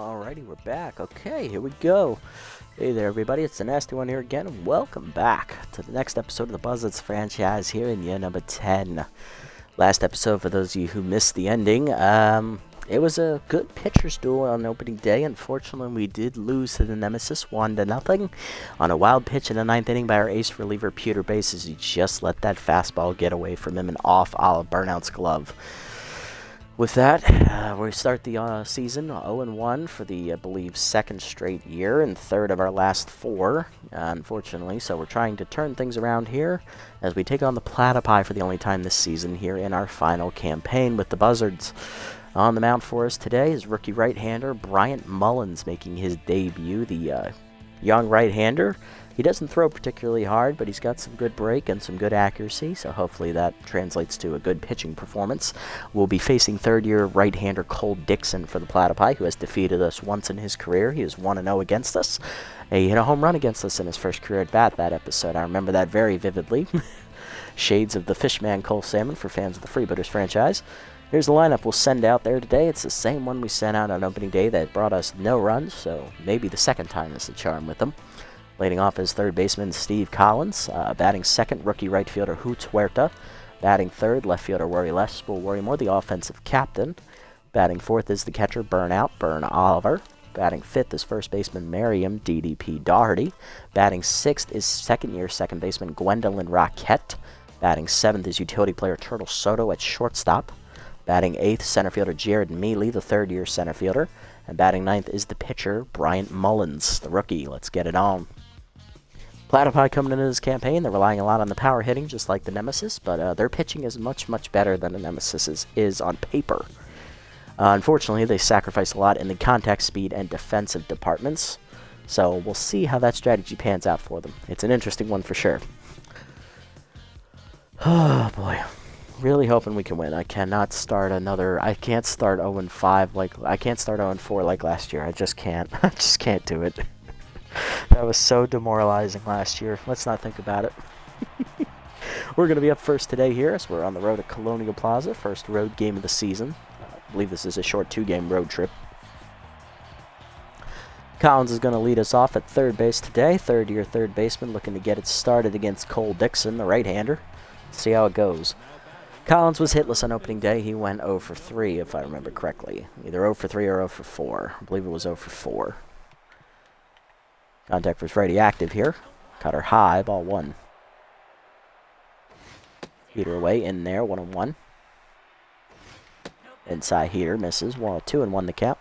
Alrighty, we're back. Okay, here we go. Hey there, everybody. It's the Nasty One here again, and welcome back to the next episode of the Buzzards franchise here in year number 10. Last episode, for those of you who missed the ending, it was a good pitcher's duel on opening day. Unfortunately, we did lose to the Nemesis 1-0 on a wild pitch in the 9th inning by our ace reliever, Peter Bases. He just let that fastball get away from him and off Olive Burnout's glove. With that, we start the season 0-1 for the, I believe, second straight year and third of our last four, unfortunately. So we're trying to turn things around here as we take on the Platypi for the only time this season here in our final campaign with the Buzzards. On the mound for us today is rookie right-hander Bryant Mullins making his debut, the young right-hander. He doesn't throw particularly hard, but he's got some good break and some good accuracy, so hopefully that translates to a good pitching performance. We'll be facing third-year right-hander Cole Dixon for the Platypi, who has defeated us once in his career. He is 1-0 against us. He hit a home run against us in his first career at-bat that episode. I remember that very vividly. Shades of the Fishman Cole Salmon for fans of the Freebooters franchise. Here's the lineup we'll send out there today. It's the same one we sent out on opening day that brought us no runs, so maybe the second time is the charm with them. Leading off as third baseman Steve Collins. Batting second, rookie right fielder Hoots Huerta. Batting third, left fielder Worry Less will worry more, the offensive captain. Batting fourth is the catcher Burn Oliver. Batting fifth is first baseman Merriam DDP Doherty. Batting sixth is second-year second baseman Gwendolyn Roquette. Batting seventh is utility player Turtle Soto at shortstop. Batting eighth, center fielder Jared Mealy, the third-year center fielder. And batting ninth is the pitcher Bryant Mullins, the rookie. Let's get it on. Platypi coming into this campaign, they're relying a lot on the power hitting, just like the Nemesis, but their pitching is much, much better than the Nemesis is on paper. Unfortunately, they sacrifice a lot in the contact speed and defensive departments, so we'll see how that strategy pans out for them. It's an interesting one for sure. Oh, boy. Really hoping we can win. I can't start 0-5 I can't start 0-4 like last year. I just can't. I just can't do it. That was so demoralizing last year. Let's not think about it. We're going to be up first today here, as we're on the road at Colonial Plaza. First road game of the season. I believe this is a short 2-game road trip. Collins is going to lead us off at third base today. Third-year third baseman looking to get it started against Cole Dixon, the right-hander. See how it goes. Collins was hitless on opening day. He went 0 for 3, if I remember correctly. Either 0 for 3 or 0 for 4. I believe it was 0 for 4. Contact was righty active here. Cutter high, ball 1. Heater away, in there, 1-1. Inside heater, misses, 2-1 the count.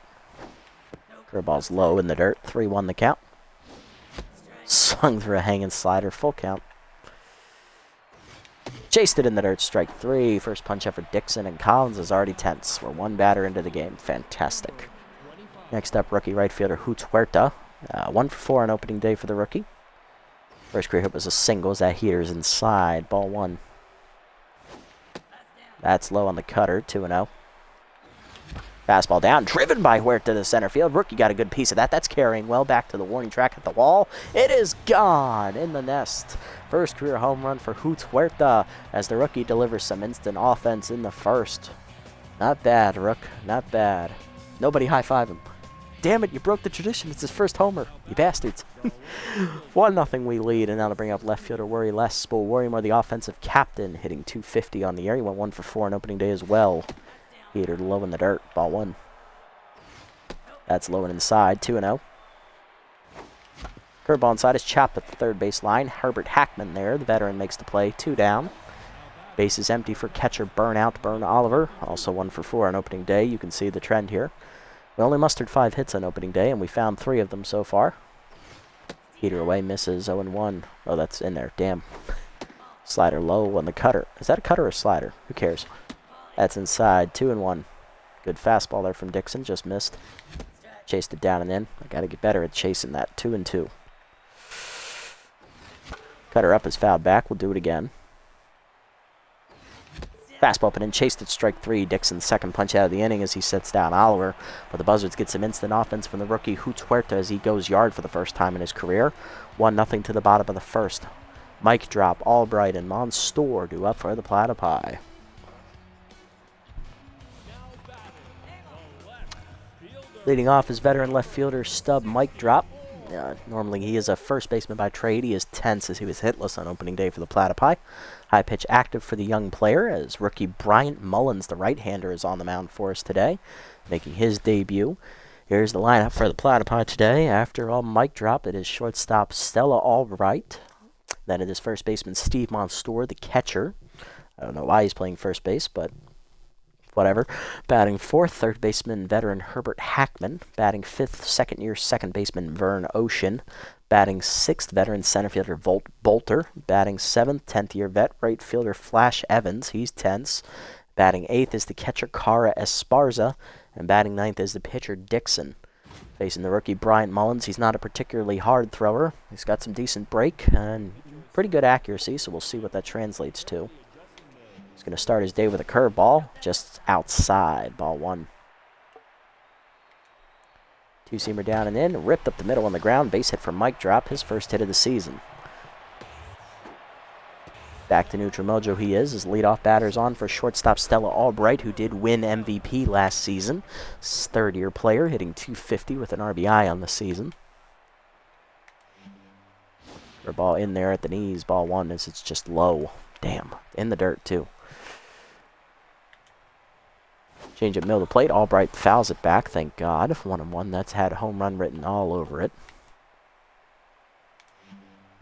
Curveball's low in the dirt, 3-1 the count. Swung through a hanging slider, full count. Chased it in the dirt, strike 3. First punch up for Dixon, and Collins is already tense. We're one batter into the game. Fantastic. Next up, rookie right fielder Hoots Huerta. 1 for 4 on opening day for the rookie. First career hit was a single as that heater's inside. Ball 1. That's low on the cutter, 2-0. Fastball down, driven by Huerta to center field. Rookie got a good piece of that. That's carrying well back to the warning track at the wall. It is gone in the nest. First career home run for Hoots Huerta as the rookie delivers some instant offense in the first. Not bad, Rook. Not bad. Nobody high-five him. Damn it, you broke the tradition. It's his first homer. You bastards. 1-0 we lead, and now to bring up left fielder Worry Less. Bull Worrymore, the offensive captain, hitting .250 on the air. He went 1 for 4 on opening day as well. Heater low in the dirt. Ball 1. That's low and inside. 2-0. Curveball inside is chopped at the third base line. Herbert Hackman there. The veteran makes the play. 2 down. Base is empty for catcher Burn Oliver. Also 1 for 4 on opening day. You can see the trend here. We only mustered 5 hits on opening day, and we found 3 of them so far. Heater away, misses, 0-1. Oh, that's in there. Damn. Slider low on the cutter. Is that a cutter or a slider? Who cares? That's inside, 2-1. Good fastball there from Dixon, just missed. Chased it down and in. I got to get better at chasing that. 2-2. Cutter up is fouled back. We'll do it again. Fastball up and in, chased it, strike 3. Dixon's second punch out of the inning as he sets down Oliver. But the Buzzards get some instant offense from the rookie Hoots Huerta as he goes yard for the first time in his career. 1-0 to the bottom of the first. Mic drop, Albright and Monstour do up for the Platypi. Leading off is veteran left fielder Stub Mike Drop. Normally he is a first baseman by trade. He is tense as he was hitless on opening day for the Platypi. High pitch active for the young player as rookie Bryant Mullins, the right-hander, is on the mound for us today, making his debut. Here's the lineup for the Platypi today. After all, Mike Drop, it is shortstop Stella Albright. Then it is first baseman Steve Monstour, the catcher. I don't know why he's playing first base, but whatever. Batting fourth, third baseman veteran Herbert Hackman. Batting fifth, second-year second baseman Vern Ocean. Batting sixth, veteran center fielder Bolter. Batting seventh, 10th-year vet right fielder Flash Evans. He's tense. Batting eighth is the catcher Cara Esparza. And batting ninth is the pitcher Dixon. Facing the rookie Bryant Mullins, he's not a particularly hard thrower. He's got some decent break and pretty good accuracy, so we'll see what that translates to. He's going to start his day with a curveball, just outside, ball one. Two-seamer down and in, ripped up the middle on the ground, base hit for Mike Drop, his first hit of the season. Back to neutral mojo he is. His leadoff batter's on for shortstop Stella Albright, who did win MVP last season. Third-year player, hitting .250 with an RBI on the season. For a ball in there at the knees, ball one, as it's just low. Damn, in the dirt, too. Change up middle of the plate. Albright fouls it back, thank God. 1-1. That's had home run written all over it.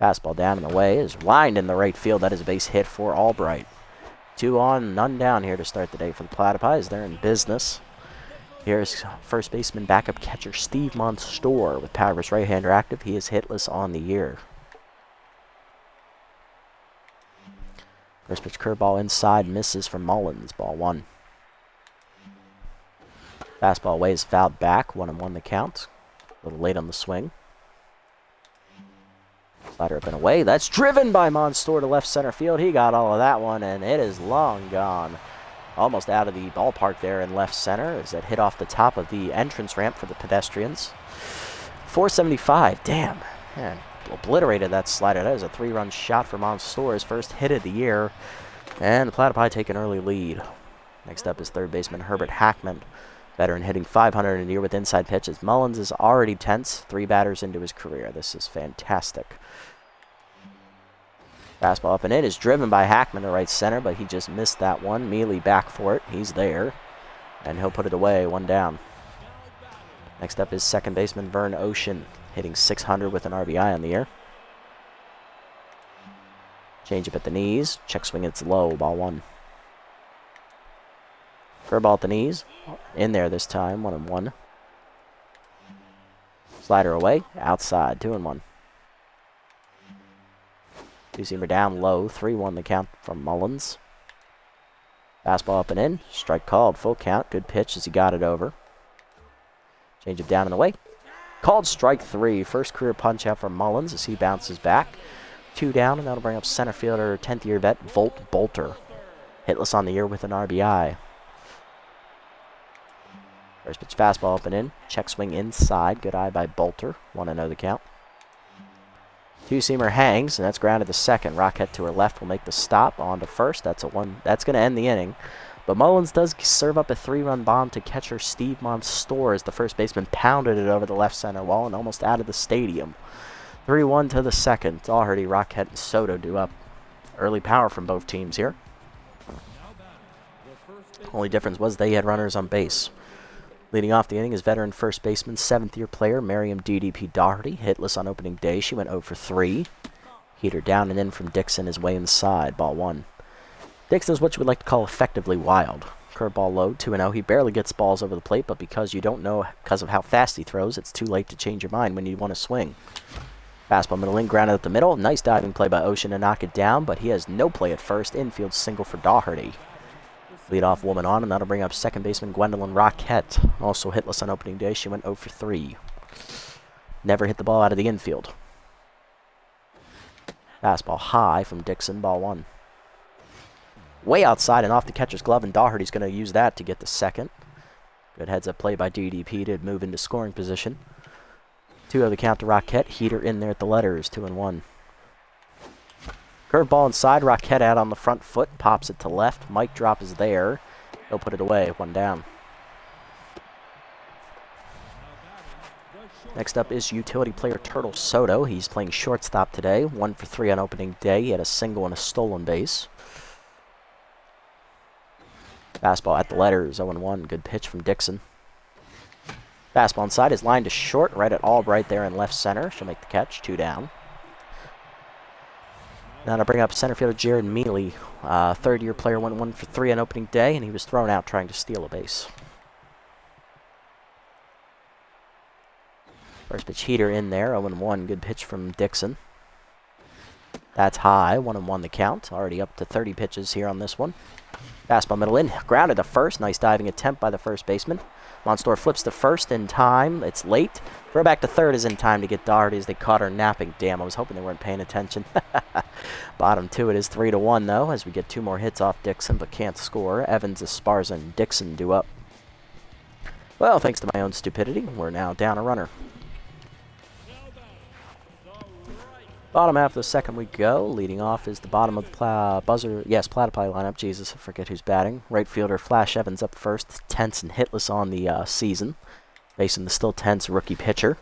Fastball down and away is lined in the right field. That is a base hit for Albright. 2 on, none down here to start the day for the Platypi. They're in business. Here's first baseman backup catcher Steve Monstour with power of his right-hander active. He is hitless on the year. First pitch curveball inside, misses for Mullins. Ball one. Fastball away is fouled back. 1-1 the count. A little late on the swing. Slider up and away. That's driven by Monstour to left center field. He got all of that one, and it is long gone. Almost out of the ballpark there in left center as it hit off the top of the entrance ramp for the pedestrians. 475. Damn. Man, obliterated that slider. That is a 3-run shot for Monstour, his first hit of the year. And the Platypi take an early lead. Next up is third baseman Herbert Hackman. Veteran hitting .500 in a year with inside pitches. Mullins is already tense. 3 batters into his career. This is fantastic. Fastball up and in is driven by Hackman to right center, but he just missed that one. Mealy back for it. He's there. And he'll put it away. 1 down. Next up is second baseman Vern Ocean, hitting .600 with an RBI on the year. Change up at the knees. Check swing, it's low. Ball one. Curveball at the knees. In there this time. 1-1. Slider away. Outside. 2-1. Two-seamer down low. 3-1 the count from Mullins. Fastball up and in. Strike called. Full count. Good pitch as he got it over. Change it down and away. Called strike 3. First career punch out from Mullins as he bounces back. 2 down, and that'll bring up center fielder, 10th-year vet Bolter. Hitless on the year with an RBI. First pitch fastball up and in. Check swing inside. Good eye by Bolter. 1-0 the count. Two-seamer hangs, and that's grounded to second. Rocket to her left will make the stop. On to first. That's going to end the inning. But Mullins does serve up a 3-run bomb to catcher Steve Monstour as the first baseman pounded it over the left center wall and almost out of the stadium. 3-1 to the second. Doherty, Rocket, and Soto do up. Early power from both teams here. Only difference was they had runners on base. Leading off the inning is veteran first baseman, 7th-year player Miriam DDP Doherty. Hitless on opening day. She went 0 for 3. Heater down and in from Dixon is way inside. Ball one. Dixon is what you would like to call effectively wild. Curveball low, 2-0. He barely gets balls over the plate, but because you don't know because of how fast he throws, it's too late to change your mind when you want to swing. Fastball middle in, grounded up the middle. Nice diving play by Ocean to knock it down, but he has no play at first. Infield single for Doherty. Leadoff woman on, and that'll bring up second baseman Gwendolyn Roquette. Also hitless on opening day. She went 0 for 3. Never hit the ball out of the infield. Fastball high from Dixon, ball one. Way outside and off the catcher's glove, and Doherty's going to use that to get the second. Good heads-up play by DDP to move into scoring position. 2-0 the count to Roquette. Heater in there at the letters, 2-1. Curveball inside. Roquette out on the front foot. Pops it to left. Mike Drop is there. He'll put it away. 1 down. Next up is utility player Turtle Soto. He's playing shortstop today. 1 for 3 on opening day. He had a single and a stolen base. Fastball at the letters, 0-1. Good pitch from Dixon. Fastball inside is lined to short, right at Albright there in left center. She'll make the catch, 2 down. Now to bring up center fielder Jared Mealy. Third-year player went 1 for 3 on opening day, and he was thrown out trying to steal a base. First pitch heater in there, 0-1. Good pitch from Dixon. That's high, 1-1 the count. Already up to 30 pitches here on this one. Fastball middle in, grounded to first. Nice diving attempt by the first baseman. Monstor flips to first in time. It's late. Throw back to third is in time to get Doherty as they caught her napping. Damn, I was hoping they weren't paying attention. Bottom 2, it is 3-1 though, as we get 2 more hits off Dixon but can't score. Evans, Esparza, and Dixon due up. Well, thanks to my own stupidity, we're now down a runner. Bottom half of the second we go. Leading off is the bottom of the Platypi lineup. Jesus, I forget who's batting. Right fielder Flash Evans up first. Tense and hitless on the season. Facing the still tense rookie pitcher.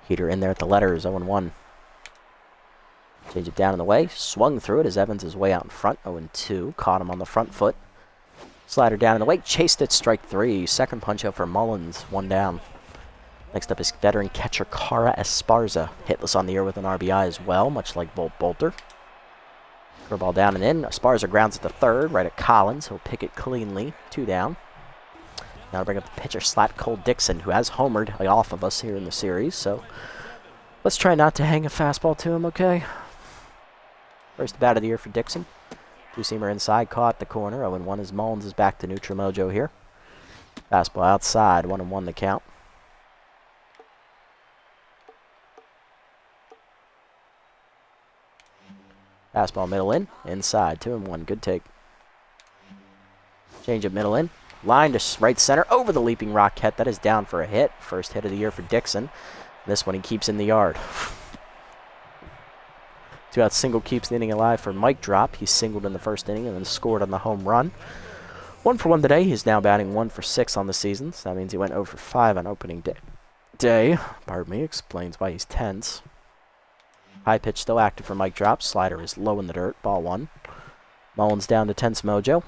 Heater in there at the letters, 0-1. Change it down in the way. Swung through it as Evans is way out in front, 0-2. Caught him on the front foot. Slider down in the way. Chased it, strike 3. Second punch out for Mullins, 1 down. Next up is veteran catcher Cara Esparza. Hitless on the year with an RBI as well, much like Volt Bolter. Curveball down and in. Esparza grounds at the third, right at Collins. He'll pick it cleanly. 2 down. Now to bring up the pitcher, Slat Cole Dixon, who has homered off of us here in the series. So let's try not to hang a fastball to him, okay? First bat of the year for Dixon. Two-seamer inside, caught the corner. 0-1 as Mullins is back to neutral mojo here. Fastball outside, 1-1 the count. Fastball middle in, inside, 2-1, good take. Change up middle in, line to right center, over the leaping Rocket. That is down for a hit. First hit of the year for Dixon. This one he keeps in the yard. 2-out single keeps the inning alive for Mike Drop. He singled in the first inning and then scored on the home run. 1 for 1 today. He's now batting 1 for 6 on the season. So that means he went 0 for 5 on opening day. Pardon me, explains why he's tense. High pitch still active for Mike Drop. Slider is low in the dirt. Ball 1. Mullins down to tense mojo.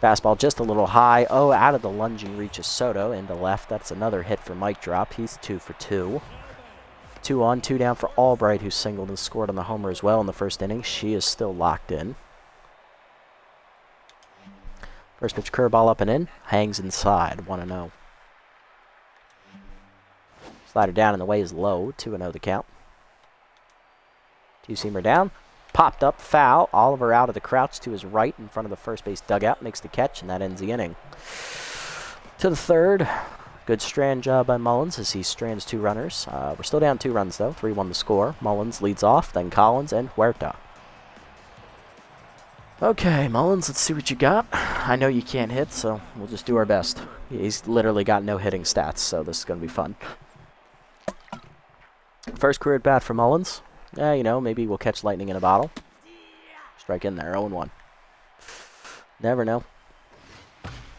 Fastball just a little high. Oh, out of the lunging reach of Soto into left. That's another hit for Mike Drop. He's 2 for 2. 2 on, 2 down for Albright, who singled and scored on the homer as well in the first inning. She is still locked in. First pitch curveball up and in. Hangs inside. 1-0. Slider down in the way is low. 2-0 the count. Two-seamer down, popped up, foul. Oliver out of the crouch to his right in front of the first base dugout, makes the catch, and that ends the inning. To the third, good strand job by Mullins as he strands 2 runners. We're still down 2 runs, though, 3-1 the score. Mullins leads off, then Collins and Huerta. Okay, Mullins, let's see what you got. I know you can't hit, so we'll just do our best. He's literally got no hitting stats, so this is going to be fun. First career at bat for Mullins. Yeah, you know, maybe we'll catch lightning in a bottle. Strike in there, 0-1. Never know.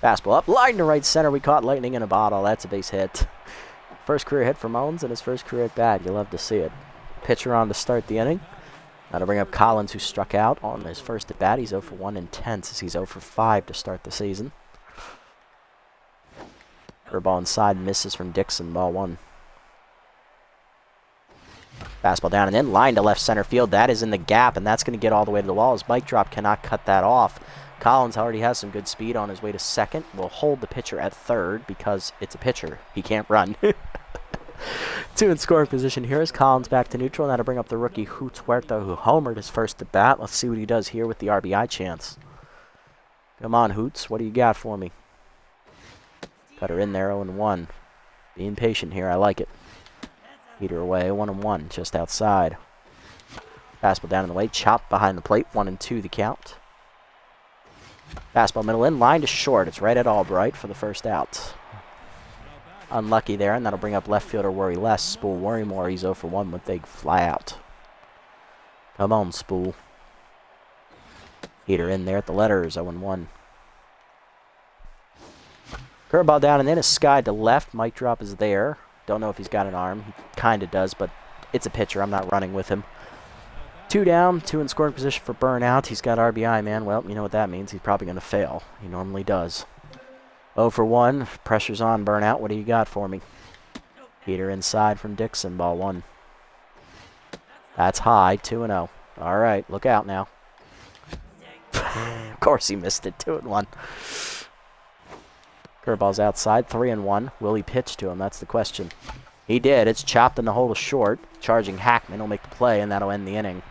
Fastball up, line to right center. We caught lightning in a bottle. That's a base hit. First career hit for Mullins and his first career at bat. You love to see it. Pitcher on to start the inning. Now to bring up Collins, who struck out on his first at bat. He's 0 for 1 and tense as he's 0 for 5 to start the season. Curveball inside misses from Dixon. Ball 1. Fastball down and in, line to left center field. That is in the gap, and that's going to get all the way to the wall as Mike Drop cannot cut that off. Collins already has some good speed on his way to second. Will hold the pitcher at third because it's a pitcher. He can't run. 2 in scoring position here as Collins back to neutral. Now to bring up the rookie Hoots Huerta, who homered his first at bat. Let's see what he does here with the RBI chance. Come on, Hoots. What do you got for me? Cut her in there, 0-1. Being patient here. I like it. Heater away, 1-1, just outside. Fastball down in the way, chopped behind the plate, 1-2 the count. Fastball middle in, line to short. It's right at Albright for the first out. Unlucky there, and that'll bring up left fielder Worry Less. Spool Worry More, he's 0 for 1 with big fly out. Come on, Spool. Heater in there at the letters, 0-1. Curveball down and in, a sky to left. Mike Drop is there. Don't know if he's got an arm. He kind of does, but it's a pitcher. I'm not running with him. 2 down, 2 in scoring position for burnout. He's got RBI, man. Well, you know what that means. He's probably going to fail. He normally does. 0 for 1. Pressure's on, burnout. What do you got for me? Heater inside from Dixon. Ball 1. That's high. 2-0. All right, look out now. Of course he missed it. 2-1. Curveball's outside. 3-1. Will he pitch to him? That's the question. He did. It's chopped in the hole to short. Charging Hackman will make the play, and that'll end the inning.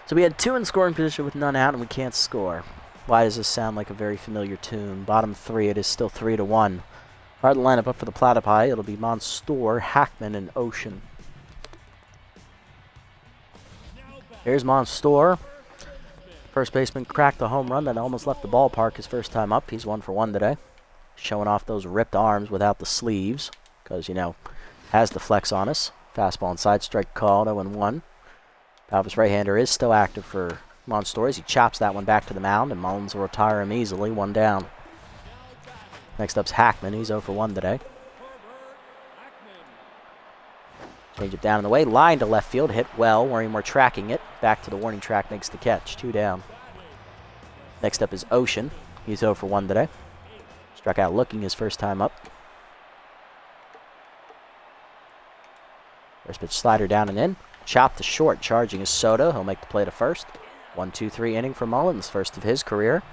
So we had 2 in scoring position with none out, and we can't score. Why does this sound like a very familiar tune? Bottom 3, it is still 3-1. Hard lineup up for the Platypi. It'll be Monstour, Hackman, and Ocean. Here's Monstour. First baseman cracked the home run that almost left the ballpark his first time up. He's 1 for 1 today. Showing off those ripped arms without the sleeves. Because, you know, has the flex on us. Fastball inside, strike called, 0-1. Palvis right-hander is still active for Monstour as he chops that one back to the mound, and Mullins will retire him easily, 1 down. Next up's Hackman. He's 0 for 1 today. Change it down in the way. Line to left field. Hit well. Worrymore tracking it. Back to the warning track. Makes the catch. 2 down. Next up is Ocean. He's 0 for 1 today. Struck out looking his first time up. First pitch slider down and in. Chop to short. Charging is Soto. He'll make the play to first. 1-2-3 inning for Mullins. First of his career.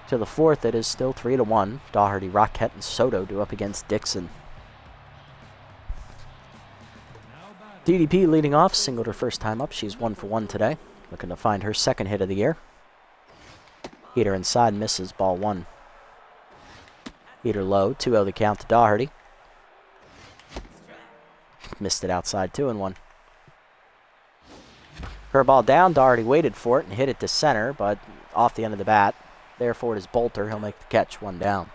To the 4th, it is still 3-1. Daugherty, Rockett, and Soto do up against Dixon. DDP leading off. Singled her first time up. She's 1 for 1 today. Looking to find her second hit of the year. Heater inside. Misses. Ball 1. Heater low. 2-0 the count to Daugherty. Missed it outside. 2-1. Curveball down. Daugherty waited for it and hit it to center, but off the end of the bat. Therefore, it is Bolter. He'll make the catch. 1 down.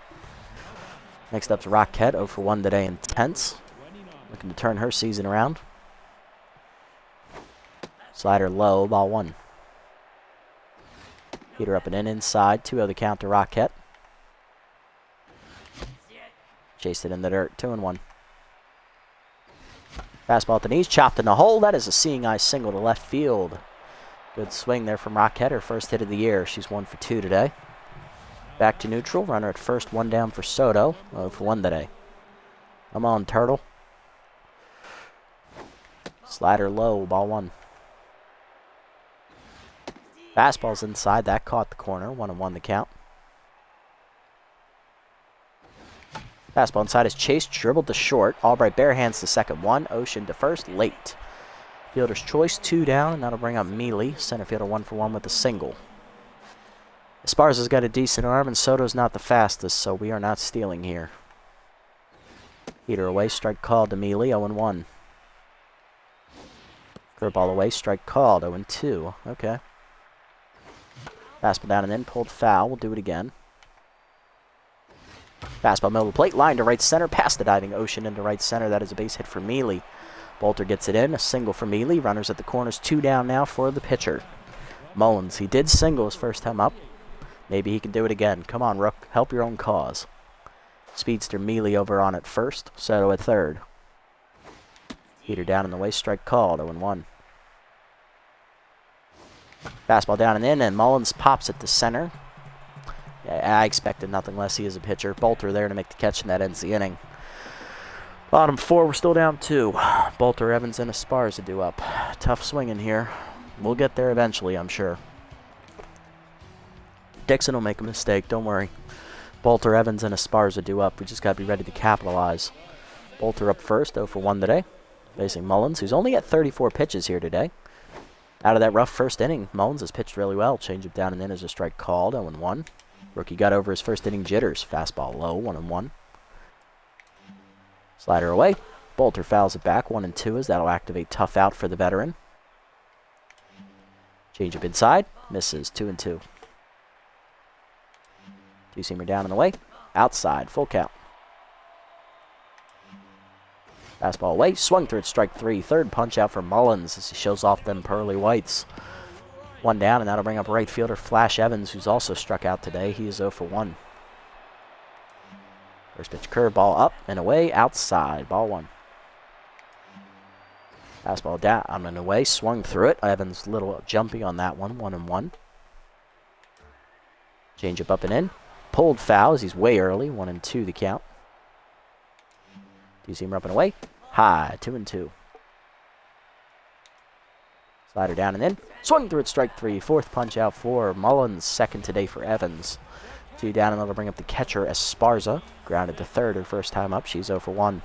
Next up's Rockett. 0 for 1 today. Intense. Looking to turn her season around. Slider low. Ball 1. Heater up and in inside. 2-0 the count to Rockett. Chased it in the dirt. 2-1. Fastball at the knees, chopped in the hole. That is a seeing eye single to left field. Good swing there from Rockett, her first hit of the year. She's 1 for 2 today. Back to neutral, runner at first, 1 down for Soto. 0 for 1 today. Come on, Turtle. Slider low, ball 1. Fastball's inside, that caught the corner. 1-1 the count. Fastball inside is chased, dribbled to short. Albright barehands the second one. Ocean to first, late. Fielder's choice, 2 down, and that'll bring up Mealy. Center fielder 1 for 1 with a single. Esparza's got a decent arm, and Soto's not the fastest, so we are not stealing here. Heater away, strike called to Mealy, 0-1. Curveball away, strike called, 0-2. Okay. Fastball down and in, pulled foul. We'll do it again. Fastball middle of the plate, line to right center, past the diving Ocean into right center. That is a base hit for Mealy. Bolter gets it in, a single for Mealy. Runners at the corners, 2 down now for the pitcher. Mullins, he did single his first time up. Maybe he can do it again. Come on, Rook, help your own cause. Speedster Mealy over on at first, Soto at third. Heater down in the way, strike called, 0-1. Fastball down and in, and Mullins pops it to center. Yeah, I expected nothing less. He is a pitcher. Bolter there to make the catch, and that ends the inning. Bottom 4, we're still down 2. Bolter, Evans, and Esparza do up. Tough swinging here. We'll get there eventually, I'm sure. Dixon will make a mistake, don't worry. Bolter, Evans, and Esparza do up. We just got to be ready to capitalize. Bolter up first, 0 for 1 today. Facing Mullins, who's only at 34 pitches here today. Out of that rough first inning, Mullins has pitched really well. Change it down and in as a strike called, 0-1. Rookie got over his first inning jitters. Fastball low, 1-1. Slider away. Bolter fouls it back, 1-2, as that'll activate tough out for the veteran. Change up inside. Misses, 2-2. Two-seamer down and away. Outside, full count. Fastball away. Swung through it, strike 3. Third punch out for Mullins as he shows off them pearly whites. 1 down, and that'll bring up right fielder Flash Evans, who's also struck out today. He is 0 for 1. First pitch curveball up and away, outside, ball 1. Fastball down and away, swung through it. Evans a little jumpy on that one, 1-1. Changeup up and in. Pulled foul as he's way early, 1-2 the count. Two-seamer up and away, high, 2-2. Slider down and in. Swung through it, strike 3. Fourth punch out for Mullins, second today for Evans. 2 down, and that'll bring up the catcher, Esparza. Grounded to third her first time up. She's 0 for 1.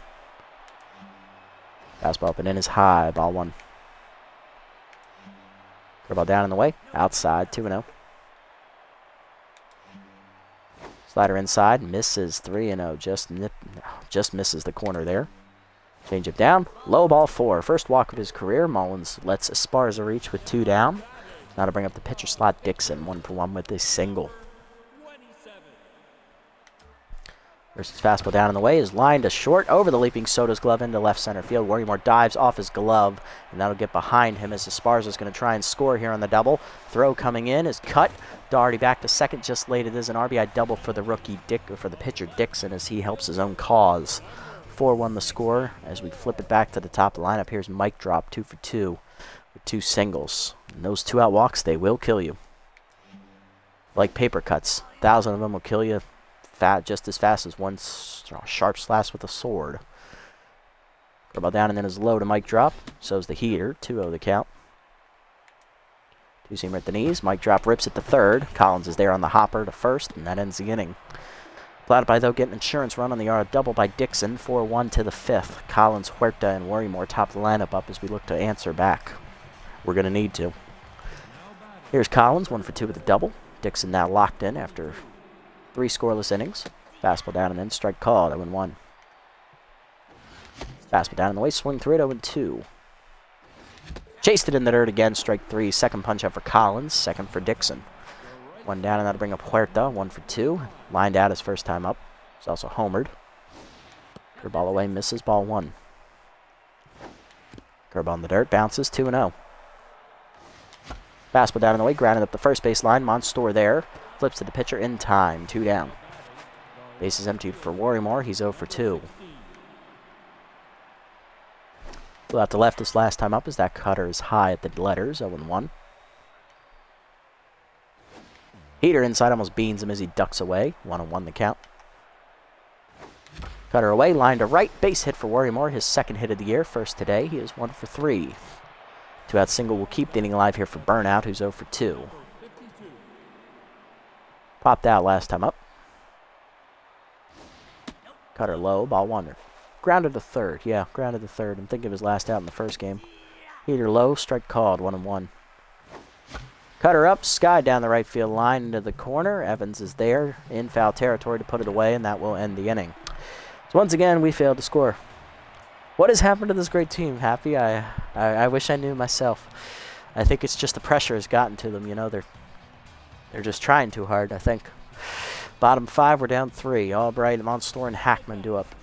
Fastball up and in is high, ball 1. Curveball down and away, outside, 2-0. Slider inside, misses, 3-0. Just misses the corner there. Changeup down, low, ball 4. First walk of his career. Mullins lets Esparza reach with 2 down. Now to bring up the pitcher slot, Dixon, 1 for 1 with a single. Versus fastball down in the way is lined to short over the leaping Soto's glove into left center field. Worrymore dives off his glove, and that'll get behind him as Esparza is going to try and score here on the double. Throw coming in is cut. Doherty back to second, just late. It is an RBI double for the pitcher Dixon as he helps his own cause. 4-1 the score. As we flip it back to the top of the lineup, here's Mike Drop, 2 for 2 with 2 singles. And those 2 out walks, they will kill you. Like paper cuts, 1,000 of them will kill you just as fast as one sharp slash with a sword. Curveball down and then is low to Mike Drop. So's the heater, 2-0 the count. Two-seamer at the knees. Mike Drop rips it to third. Collins is there on the hopper to first, and that ends the inning. Platypi, though, get an insurance run on the yard double by Dixon, 4-1 to the 5th. Collins, Huerta, and Worrymore top the lineup up as we look to answer back. We're going to need to. Here's Collins, 1 for 2 with a double. Dixon now locked in after 3 scoreless innings. Fastball down and in, strike called, 0-1. Fastball down in the way, swing through it, 0-2. Chased it in the dirt again, strike 3. Second punch out for Collins, second for Dixon. 1 down, and that'll bring up Huerta, 1 for 2. Lined out his first time up. He's also homered. Curveball away, misses, ball 1. Curveball in the dirt, bounces, 2-0. Fastball down in the way, grounded up the first base line. Monstour there. Flips to the pitcher in time, 2 down. Base is emptied for Worrymore. He's 0 for 2. Flew out to left this last time up as that cutter is high at the letters, 0-1. Heater inside almost beans him as he ducks away, 1-1 the count. Cutter away, line to right, base hit for Worrymore, his second hit of the year, first today. He is 1 for 3. 2-out single will keep the inning alive here for Burnout, who's 0 for 2. Popped out last time up. Cutter low, ball 1. Grounded to third. Yeah, grounded to third. I'm thinking of his last out in the first game. Heater low, strike called, 1-1. Cutter up, sky down the right field line into the corner. Evans is there in foul territory to put it away, and that will end the inning. So once again, we failed to score. What has happened to this great team? Happy? I wish I knew myself. I think it's just the pressure has gotten to them. You know, they're just trying too hard, I think. Bottom 5, we're down 3. Albright, Monstour, and Hackman do up.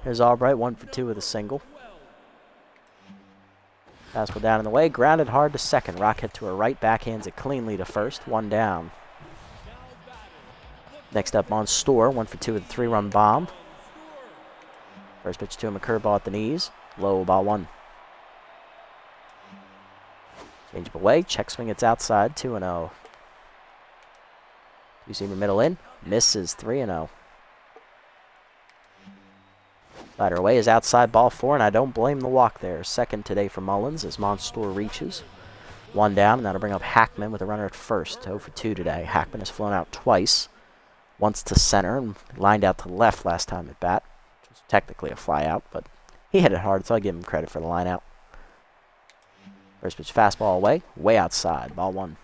Here's Albright, 1 for 2 with a single. Fastball down in the way, grounded hard to second. Rock hit to her right, backhands it cleanly to first. 1 down. Next up, Monstour, 1 for 2 with a 3-run bomb. First pitch to him, a curveball at the knees. Low, ball 1. Change up away, check swing, it's outside, 2-0. Two-seamer middle in, misses, 3-0. Slider away is outside, ball 4, and I don't blame the walk there. Second today for Mullins as Monstour reaches. 1 down, and that'll bring up Hackman with a runner at first. 0 for 2 today. Hackman has flown out twice. Once to center and lined out to left last time at bat. Which was technically a fly out, but he hit it hard, so I give him credit for the line out. First pitch fastball away, way outside, ball 1.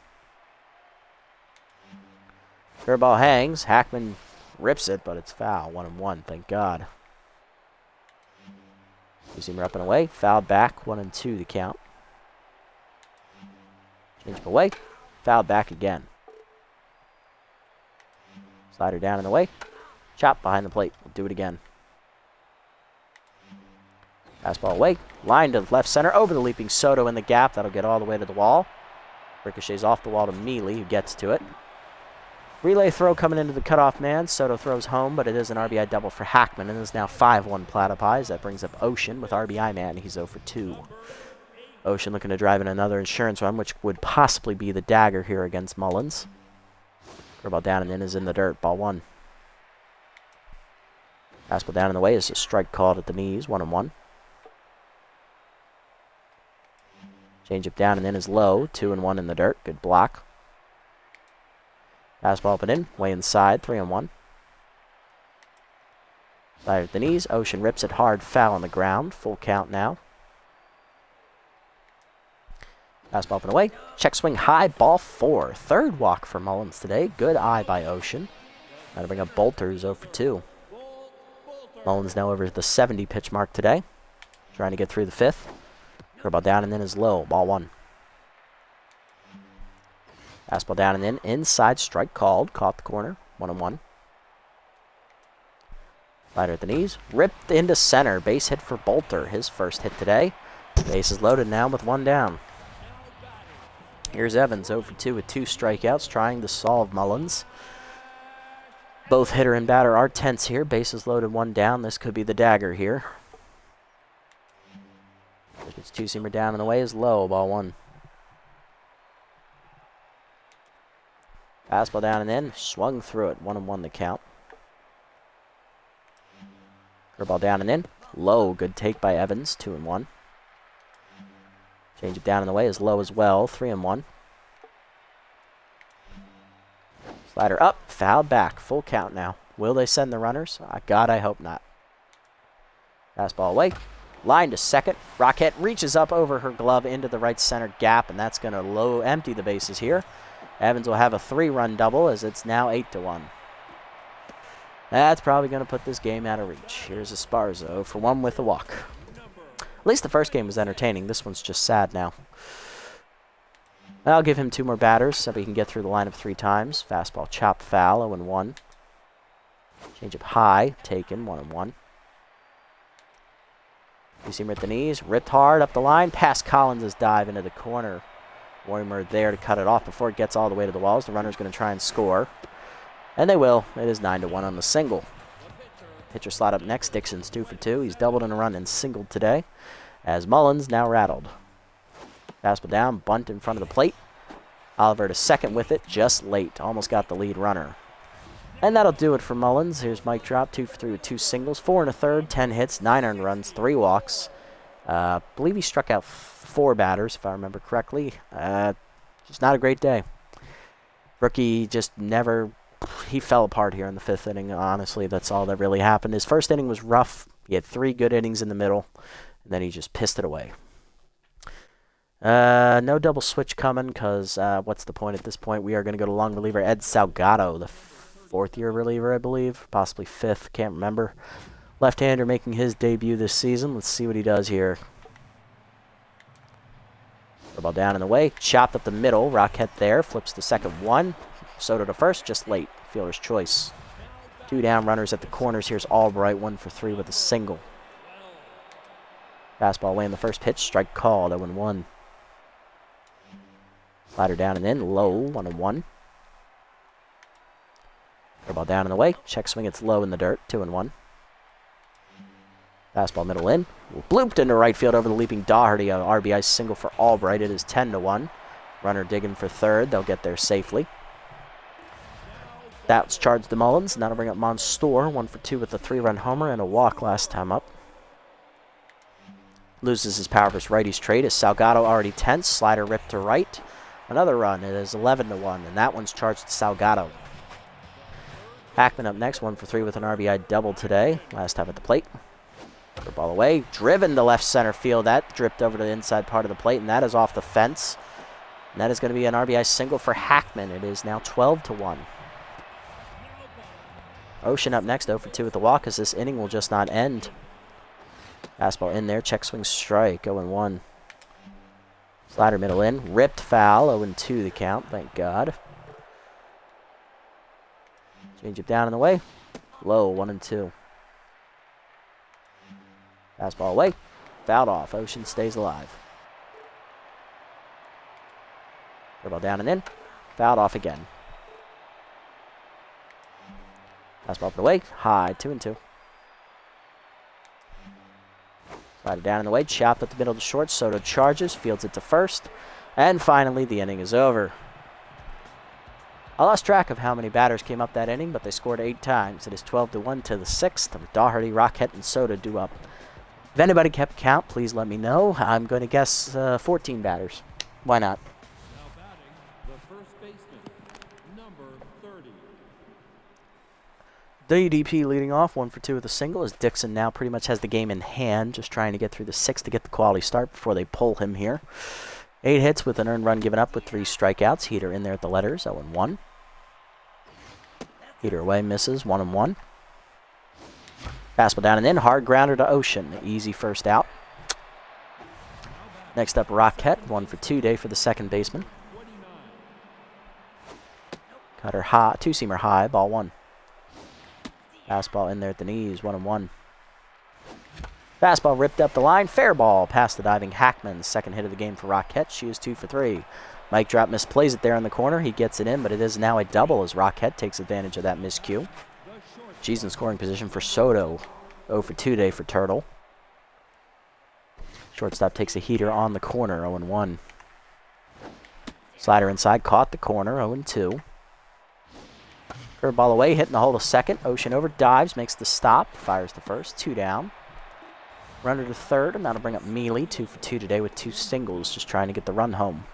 Curveball hangs, Hackman rips it, but it's foul, 1-1, thank God. Two-seamer up and away, fouled back, 1-2 the count. Change up away, fouled back again. Slider down and away, chop behind the plate, we'll do it again. Fastball away, line to left center, over the leaping Soto in the gap. That'll get all the way to the wall. Ricochets off the wall to Mealy, who gets to it. Relay throw coming into the cutoff man. Soto throws home, but it is an RBI double for Hackman, and is now 5-1 Platypus. That brings up Ocean with RBI man. He's 0 for 2. Ocean looking to drive in another insurance run, which would possibly be the dagger here against Mullins. Curveball down and in is in the dirt. Ball 1. Fastball down and away is a strike called at the knees. 1-1. Changeup down and in is low. 2-1 in the dirt. Good block. Fastball up and in. Way inside. 3-1. Slider at the knees. Ocean rips it hard. Foul on the ground. Full count now. Fastball up and away. Check swing high. Ball 4. Third walk for Mullins today. Good eye by Ocean. That'll bring up Bolter, who's 0 for 2. Mullins now over the 70 pitch mark today. Trying to get through the 5th. Curveball down and in is low. Ball 1. Fastball down and in. Inside strike called. Caught the corner. 1-1. Slider at the knees. Ripped into center. Base hit for Bolter. His first hit today. Base is loaded now with 1 down. Here's Evans 0 for 2 with 2 strikeouts, trying to solve Mullins. Both hitter and batter are tense here. Bases loaded, 1 down. This could be the dagger here. It's 2-seamer down and away is low. Ball 1. Fastball down and in. Swung through it. 1-1 the count. Curveball down and in. Low. Good take by Evans. 2-1. Change it down and away is low as well. 3-1. Slider up. Fouled back. Full count now. Will they send the runners? God, I hope not. Fastball away. Line to second. Rocket reaches up over her glove into the right center gap, and that's going to empty the bases here. Evans will have a 3-run double as it's now 8-1. That's probably going to put this game out of reach. Here's Esparzo for 1 with a walk. At least the first game was entertaining. This one's just sad now. I'll give him 2 more batters so he can get through the lineup 3 times. Fastball chopped foul, 0-1. Changeup high, taken, 1-1. You see him at the knees, ripped hard up the line, past Collins' dive into the corner. Warmer there to cut it off before it gets all the way to the walls. The runner's going to try and score. And they will. It is 9-1 on the single. Pitcher slot up next. Dixon's 2 for 2. He's doubled in a run and singled today, as Mullins now rattled. Fastball down, bunt in front of the plate. Oliver to second with it, just late. Almost got the lead runner. And that'll do it for Mullins. Here's Mike Drop, 2 for 3 with 2 singles, 4 1/3, 10 hits, 9 earned runs, 3 walks. I believe he struck out 4 batters, if I remember correctly. Just not a great day. Rookie just never... He fell apart here in the 5th inning. Honestly, that's all that really happened. His first inning was rough. He had 3 good innings in the middle, and then he just pissed it away. No double switch coming, because what's the point at this point? We are going to go to long reliever Ed Salgado, the 4th-year reliever, I believe. Possibly 5th, can't remember. Left-hander making his debut this season. Let's see what he does here. The ball down and away. Chopped up the middle. Rocket there. Flips the second 1. Soto to first, just late. Fielder's choice. 2 down runners at the corners. Here's Albright, 1 for 3 with a single. Fastball away in the first pitch. Strike called, 0-1. Slider down and in. Low, 1-1. Ball down and away. Check swing, it's low in the dirt, 2-1. Fastball middle in. Blooped into right field over the leaping Doherty. An RBI single for Albright. It is 10-1. Runner digging for third. They'll get there safely. That's charged to Mullins. Now to bring up Monstour. 1 for 2 with a 3-run homer and a walk last time up. Loses his power versus righties trade. Is Salgado already tense? Slider ripped to right. Another run. It is 11-1, and that one's charged to Salgado. Hackman up next. 1 for 3 with an RBI double today. Last time at the plate. Ball away. Driven to left center field. That dripped over to the inside part of the plate, and that is off the fence. And that is going to be an RBI single for Hackman. It is now 12-1. Ocean up next, 0 for 2 with the walk, as this inning will just not end. Fastball in there, check swing strike, 0-1. Slider middle in, ripped foul, 0-2 the count, thank God. Change it down in the way, low, 1-2. Fastball away, fouled off, Ocean stays alive. Ball down and in, fouled off again. Fastball up and away. High, 2-2. Slider down in the way. Chopped up the middle to short. Soto charges. Fields it to first. And finally, the inning is over. I lost track of how many batters came up that inning, but they scored 8 times. It is 12-1 to the 6th. Doherty, Rockett, and Soto due up. If anybody kept count, please let me know. I'm going to guess 14 batters. Why not? Now batting, the first baseman, number 30. WDP leading off, 1 for 2 with a single, as Dixon now pretty much has the game in hand, just trying to get through the 6th to get the quality start before they pull him here. 8 hits with an earned run given up with 3 strikeouts. Heater in there at the letters, 0-1. Heater away, misses, 1-1. Fastball down and in, hard grounder to Ocean. Easy first out. Next up, Rockett, 1 for 2 day for the second baseman. Cutter high, 2-seamer high, ball 1. Fastball in there at the knees, 1-1. Fastball ripped up the line, fair ball past the diving Hackman. Second hit of the game for Rockett. She is 2 for 3. Mike Trout misplays it there in the corner. He gets it in, but it is now a double as Rockett takes advantage of that miscue. She's in scoring position for Soto. 0 for 2 day for Turtle. Shortstop takes a heater on the corner, 0-1. Slider inside, caught the corner, 0-2. Curveball away, hitting the hole to second. Ocean over, dives, makes the stop, fires the first, 2 down. Runner to third, and that'll bring up Mealy, 2 for 2 today with 2 singles, just trying to get the run home.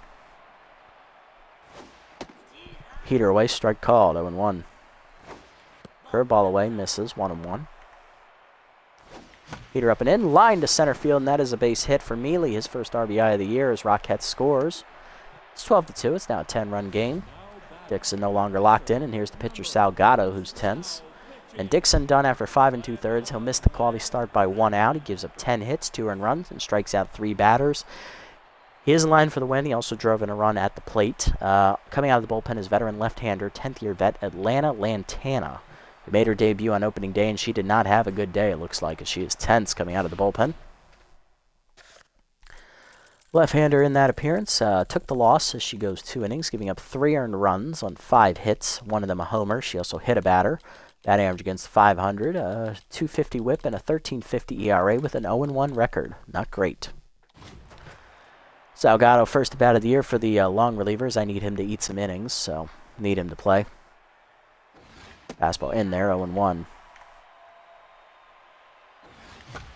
Heater away, strike called, 0-1. Curveball away, misses, 1-1. Heater up and in, line to center field, and that is a base hit for Mealy, his first RBI of the year as Rockett scores. It's 12-2, it's now a 10-run game. Dixon no longer locked in, and here's the pitcher Salgado, who's tense. And Dixon done after 5 2/3. He'll miss the quality start by 1 out. He gives up 10 hits, 2 earned runs, and strikes out 3 batters. He is in line for the win. He also drove in a run at the plate. Coming out of the bullpen is veteran left-hander, 10th-year vet Atlanta Lantana. Who made her debut on opening day, and she did not have a good day, it looks like, as she is tense coming out of the bullpen. Left-hander in that appearance took the loss as she goes 2 innings, giving up 3 earned runs on 5 hits, 1 of them a homer. She also hit a batter. Batting average against 500, a 250 whip, and a 13.50 ERA with an 0-1 record. Not great. Salgado, first at bat of the year for the long relievers. I need him to eat some innings, so need him to play. Fastball in there, 0-1.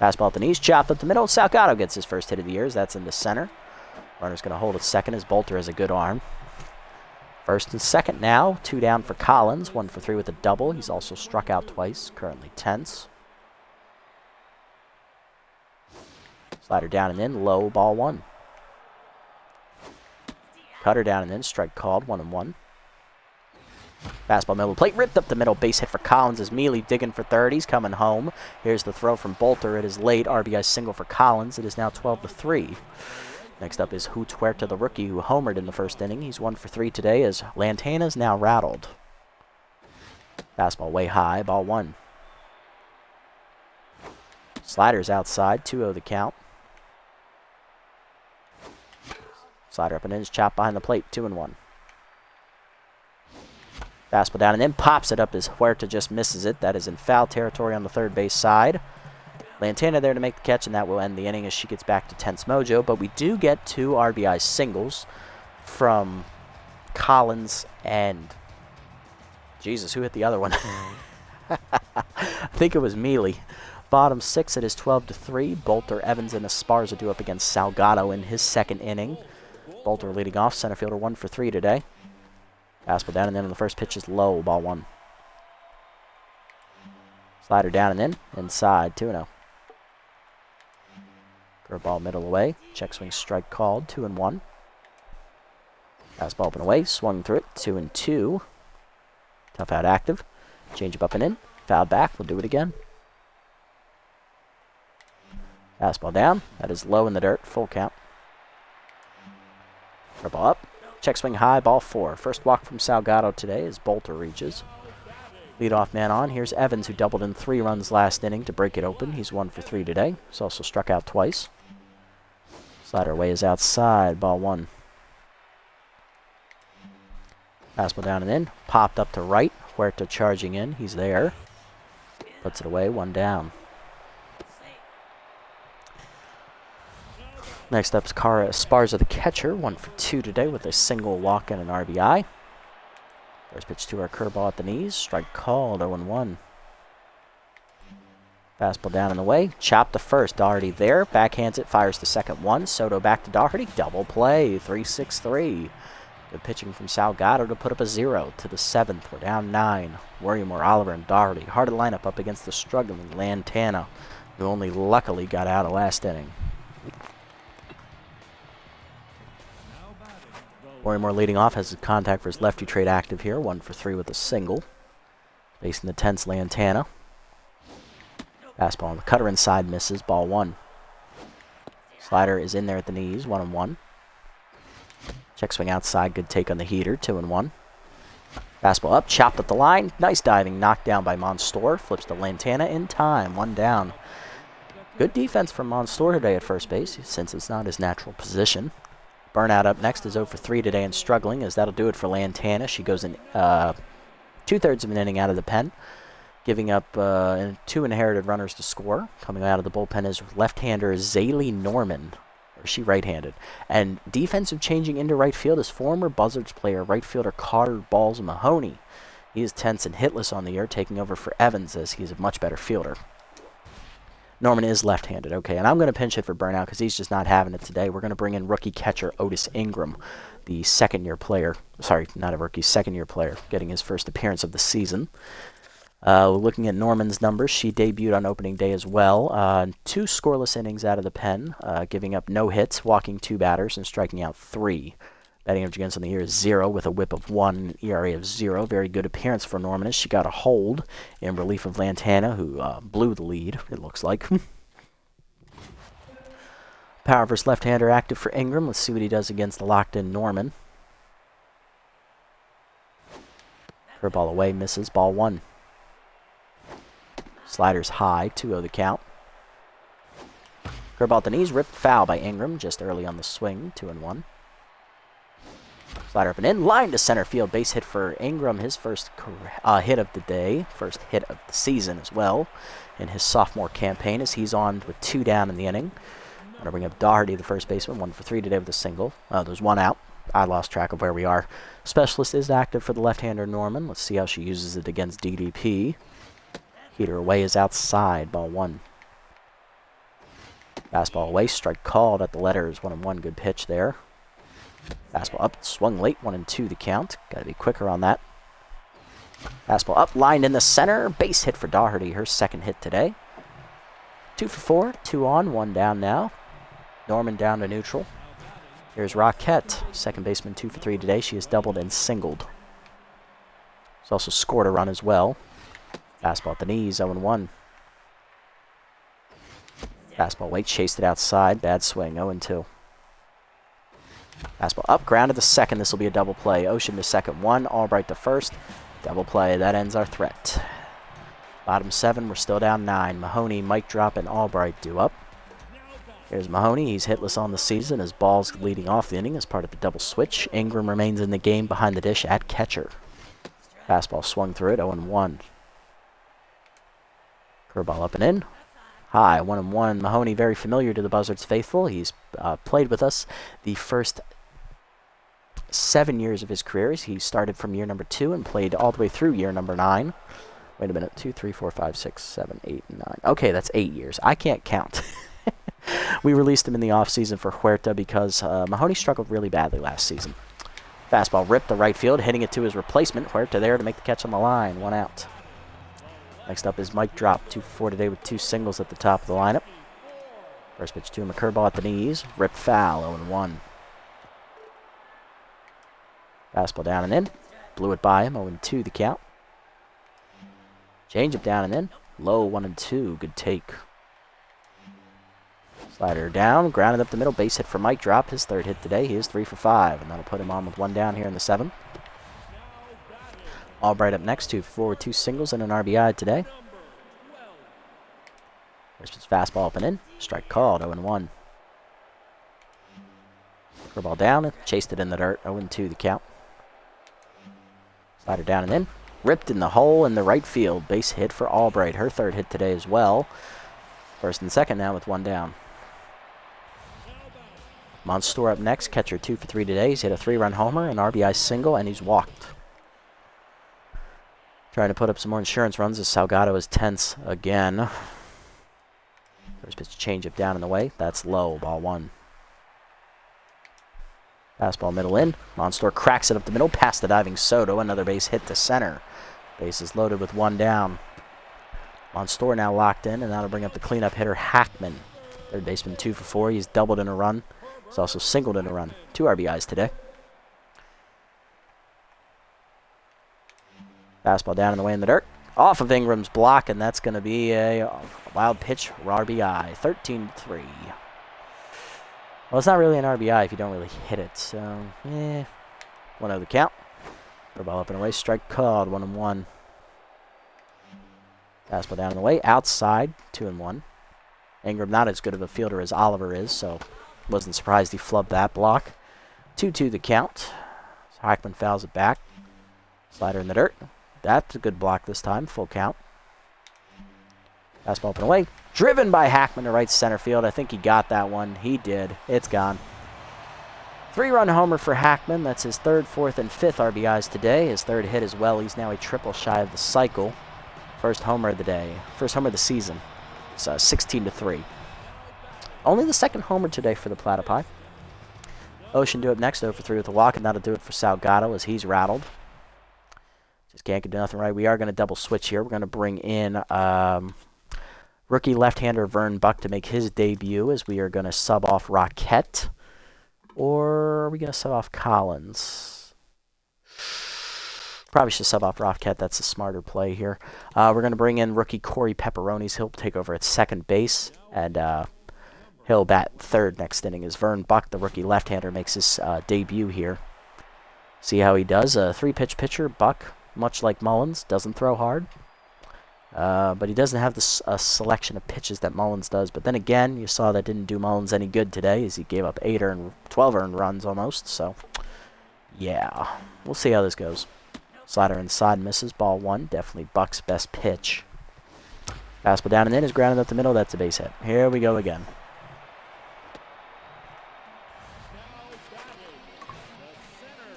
Fastball at the knees, chopped up the middle. Salgado gets his first hit of the year. That's in the center. Runner's going to hold at second as Bolter has a good arm. First and second now. 2 down for Collins. 1 for 3 with a double. He's also struck out twice. Currently tense. Slider down and in. Low, ball 1. Cutter down and in. Strike called. 1-1. Fastball middle of the plate. Ripped up the middle. Base hit for Collins as Mealy digging for third. He's coming home. Here's the throw from Bolter. It is late. RBI single for Collins. It is now 12-3. Next up is Huerta, the rookie, who homered in the first inning. He's 1 for 3 today as Lantana's now rattled. Fastball way high, ball 1. Slider's outside, 2-0 the count. Slider up and in, is chopped behind the plate, 2-1. Fastball down and in, pops it up as Huerta just misses it. That is in foul territory on the third base side. Lantana there to make the catch, and that will end the inning as she gets back to tense mojo. But we do get 2 RBI singles from Collins and... Jesus, who hit the other one? I think it was Mealy. Bottom 6, it is 12-3. Bolter, Evans, and Esparza do up against Salgado in his second inning. Bolter leading off, center fielder 1 for 3 today. Fastball down and in, the first pitch is low, ball 1. Slider down and in, inside, 2-0. Curveball middle away. Check swing strike called. 2-1. Fastball up and away. Swung through it. 2-2. Tough out active. Change up and in. Foul back. We'll do it again. Fastball down. That is low in the dirt. Full count. Curveball up. Check swing high. Ball 4. First walk from Salgado today as Bolter reaches. Leadoff man on. Here's Evans, who doubled in 3 runs last inning to break it open. He's 1 for 3 today. He's also struck out twice. Slider away is outside. Ball 1. Fastball down and in. Popped up to right. Huerta charging in. He's there. Puts it away. 1 down. Next up is Cara Esparza, the catcher. 1 for 2 today with a single walk and an RBI. First pitch to her, curveball at the knees. Strike called. 0-1. Fastball down and away. Chop to first. Doherty there. Backhands it. Fires the second one. Soto back to Doherty. Double play. 3-6-3. Good pitching from Salgado to put up a 0 to the 7th. We're down 9. Worrymore, Oliver, and Doherty. Hard to line up against the struggling Lantana, who only luckily got out of last inning. Worrymore leading off has a contact for his lefty trade active here. 1 for 3 with a single. Facing the tense Lantana. Fastball on the cutter inside, misses. Ball 1. Slider is in there at the knees. 1-1. Check swing outside. Good take on the heater. 2-1. Fastball up, chopped at the line. Nice diving, knocked down by Monstour. Flips to Lantana in time. 1 down. Good defense from Monstour today at first base, since it's not his natural position. Burnout up next is 0 for 3 today and struggling, as that'll do it for Lantana. She goes in 2/3 of an inning out of the pen, giving up 2 inherited runners to score. Coming out of the bullpen is left-hander Zaylee Norman, or is she right-handed? And defensive changing into right field is former Buzzards player, right fielder Carter Balls Mahoney. He is tense and hitless on the year, taking over for Evans, as he's a much better fielder. Norman is left-handed. Okay, and I'm going to pinch hit for Burnout because he's just not having it today. We're going to bring in rookie catcher Otis Ingram, the second-year player. Sorry, not a rookie, second-year player, getting his first appearance of the season. Looking at Norman's numbers, she debuted on opening day as well. 2 scoreless innings out of the pen, giving up no hits, walking 2 batters, and striking out 3. Batting average against on the year is 0 with a whip of 1, ERA of 0. Very good appearance for Norman as she got a hold in relief of Lantana, who blew the lead, it looks like. Power versus left-hander active for Ingram. Let's see what he does against the locked-in Norman. Curveball away, misses. Ball 1. Sliders high, 2-0 the count. Curveball at the knees, ripped foul by Ingram just early on the swing, 2-1. Slider up and in, line to center field, base hit for Ingram, his first hit of the day, first hit of the season as well, in his sophomore campaign, as he's on with 2 down in the inning. I'm going to bring up Doherty, the first baseman, 1 for 3 today with a single. There's 1 out. I lost track of where we are. Specialist is active for the left-hander Norman. Let's see how she uses it against DDP. Heater away is outside, ball 1. Fastball away, strike called at the letters, 1-1, good pitch there. Fastball up, swung late, 1-2 the count. Got to be quicker on that. Fastball up, lined in the center. Base hit for Doherty, her second hit today. 2 for 4, 2 on, 1 down now. Norman down to neutral. Here's Roquette, second baseman, 2 for 3 today. She has doubled and singled. She's also scored a run as well. Fastball at the knees, 0-1. Fastball late, chased it outside. Bad swing, 0-2. Fastball up, grounded to second. This will be a double play. Ocean to second, 1. Albright to first. Double play. That ends our threat. Bottom 7, we're still down 9. Mahoney, Mike Drop, and Albright due up. Here's Mahoney. He's hitless on the season as Ball's leading off the inning as part of the double switch. Ingram remains in the game behind the dish at catcher. Fastball swung through it, 0-1. Curveball up and in. High, 1-1. Mahoney, very familiar to the Buzzards faithful. He's played with us the first 7 years of his career. He started from year number 2 and played all the way through year number 9. Wait a minute. 2, 3, 4, 5, 6, 7, 8, 9. Okay, that's 8 years. I can't count. We released him in the offseason for Huerta because Mahoney struggled really badly last season. Fastball ripped to right field, hitting it to his replacement. Huerta there to make the catch on the line. 1 out. Next up is Mike Drop, 2 for 4 today with 2 singles at the top of the lineup. First pitch to him, a curveball at the knees. Ripped foul, 0-1. Fastball down and in. Blew it by him, 0-2 the count. Changeup down and in. Low, 1-2. Good take. Slider down, grounded up the middle. Base hit for Mike Drop, his 3rd hit today. He is 3 for 5, and that'll put him on with 1 down here in the 7th. Albright up next, 2 for 4 with 2 singles and an RBI today. First pitch fastball up and in. Strike called, 0-1. Curveball down, chased it in the dirt, 0-2 the count. Slider down and in. ripped in the hole in the right field. Base hit for Albright. Her third hit today as well. First and second now with one down. Monster up next. Catcher 2 for 3 today. He's hit a 3-run homer, an RBI single, and he's walked. Trying to put up some more insurance runs as Salgado is tense again. First pitch change up down in the way. That's low. Ball 1. Fastball middle in. Monster cracks it up the middle past the diving Soto. Another base hit to center. Base is loaded with one down. Monster now locked in, and that'll bring up the cleanup hitter Hackman. Third baseman 2 for 4. He's doubled in a run. He's also singled in a run. 2 RBIs today. Fastball down in the way in the dirt. Off of Ingram's block, and that's going to be a wild pitch RBI. 13-3. Well, it's not really an RBI if you don't really hit it, so, 1-0 the count. Ball up and away, strike called, 1-1. Fastball down in the way, outside, 2-1. Ingram not as good of a fielder as Oliver is, so wasn't surprised he flubbed that block. 2-2 the count. So Hackman fouls it back. Slider in the dirt. That's a good block this time, full count. Fastball up and away. Driven by Hackman to right center field. I think he got that one. He did. It's gone. 3-run homer for Hackman. That's his 3rd, 4th, and 5th RBIs today. His 3rd hit as well. He's now a triple shy of the cycle. First homer of the day. First homer of the season. It's 16-3. Only the 2nd homer today for the Platypi. Ocean do up next, 0 for 3 with a walk, and that'll do it for Salgado as he's rattled. Just can't do nothing right. We are going to double switch here. We're going to bring in rookie left-hander Vern Buck to make his debut, as we are going to sub off Roquette. Or are we going to sub off Collins? Probably should sub off Roquette. That's a smarter play here. We're going to bring in rookie Corey Pepperonis. He'll take over at second base, and he'll bat 3rd next inning as Vern Buck, the rookie left-hander, makes his debut here. See how he does. A 3-pitch pitcher. Buck, much like Mullins, doesn't throw hard. But he doesn't have the selection of pitches that Mullins does. But then again, you saw that didn't do Mullins any good today, as he gave up 12 earned runs almost. So, yeah, we'll see how this goes. Slider inside misses. Ball 1. Definitely Buck's best pitch. Fastball down and in is grounded up the middle. That's a base hit. Here we go again.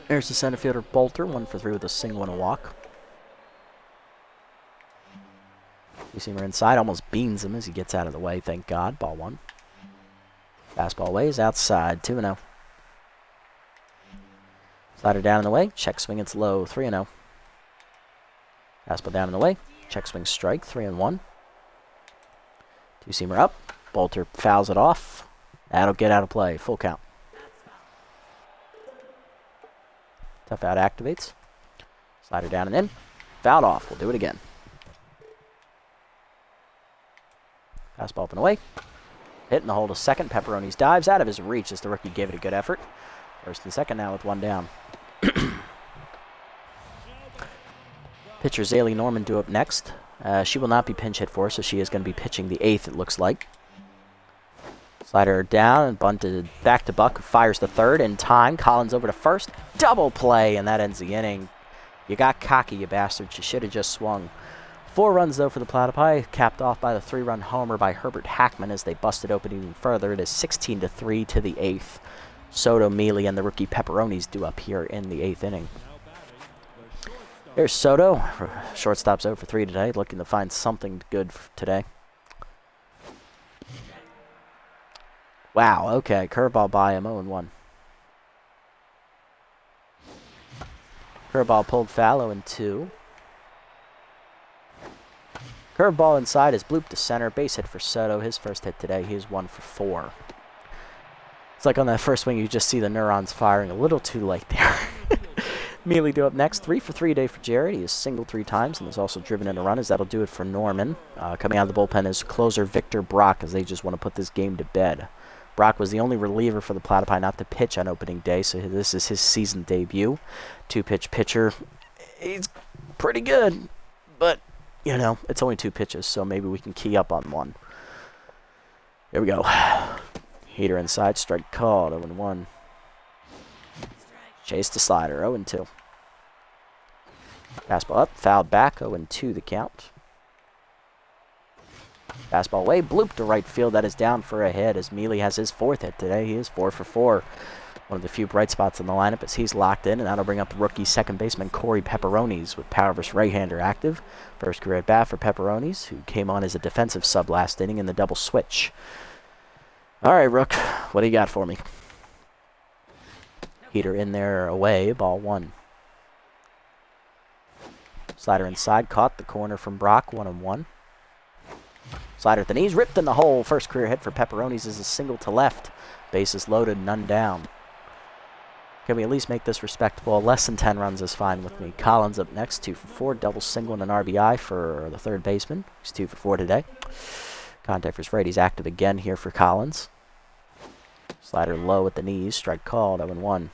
There's the center fielder Bolter. 1 for 3 with a single and a walk. You see him inside, almost beans him as he gets out of the way, thank God. Ball 1. Fastball away is outside, 2-0. Slider down in the way, check swing, it's low, 3-0. Fastball down in the way, check swing strike, 3-1. Two-seamer up, Bolter fouls it off. That'll get out of play, full count. Tough out activates. Slider down and in, fouled off, we'll do it again. Fastball up and away. Hit in the hole to second. Pepperonis dives out of his reach as the rookie gave it a good effort. First and second now with one down. Pitcher Zaylee Norman due up next. She will not be pinch hit for, so she is going to be pitching the 8th, it looks like. Slider down and bunted back to Buck, who fires the 3rd in time. Collins over to 1st. Double play, and that ends the inning. You got cocky, you bastards. You should have just swung. 4 runs, though, for the Platypi, capped off by the 3-run homer by Herbert Hackman as they busted open even further. It is 16-3 to the 8th. Soto, Mealy, and the rookie Pepperonis due up here in the 8th inning. Here's Soto. Shortstop's 0 for 3 today, looking to find something good today. Wow, okay, curveball by him, 0-1. Curveball pulled foul, 0-2. Curveball inside is blooped to center. Base hit for Soto. His first hit today. He is 1 for 4. It's like on that first swing, you just see the neurons firing a little too late there. Mealy due up next. 3 for 3 today for Jared. He has singled 3 times and has also driven in a run, as that'll do it for Norman. Coming out of the bullpen is closer Victor Brock, as they just want to put this game to bed. Brock was the only reliever for the Platypi not to pitch on opening day, so this is his season debut. 2-pitch pitcher. He's pretty good, but you know, it's only 2 pitches, so maybe we can key up on one. Here we go. Heater inside, strike called, 0-1. Chase the slider, 0-2. Fastball up, fouled back, 0-2 the count. Fastball away, bloop to right field. That is down for a hit as Mealy has his 4th hit today. He is 4 for 4. One of the few bright spots in the lineup as he's locked in, and that'll bring up rookie second baseman Corey Pepperonis with power versus right-hander active. First career at bat for Pepperonis, who came on as a defensive sub last inning in the double switch. All right, Rook, what do you got for me? Heater in there, away, ball 1. Slider inside, caught the corner from Brock, 1-1. Slider at the knees, ripped in the hole. First career hit for Pepperonis is a single to left. Bases loaded, none down. Can we at least make this respectable? Less than 10 runs is fine with me. Collins up next, 2 for 4. Double single and an RBI for the third baseman. He's 2 for 4 today. Contact versus right. He's active again here for Collins. Slider low at the knees. Strike called, 0-1.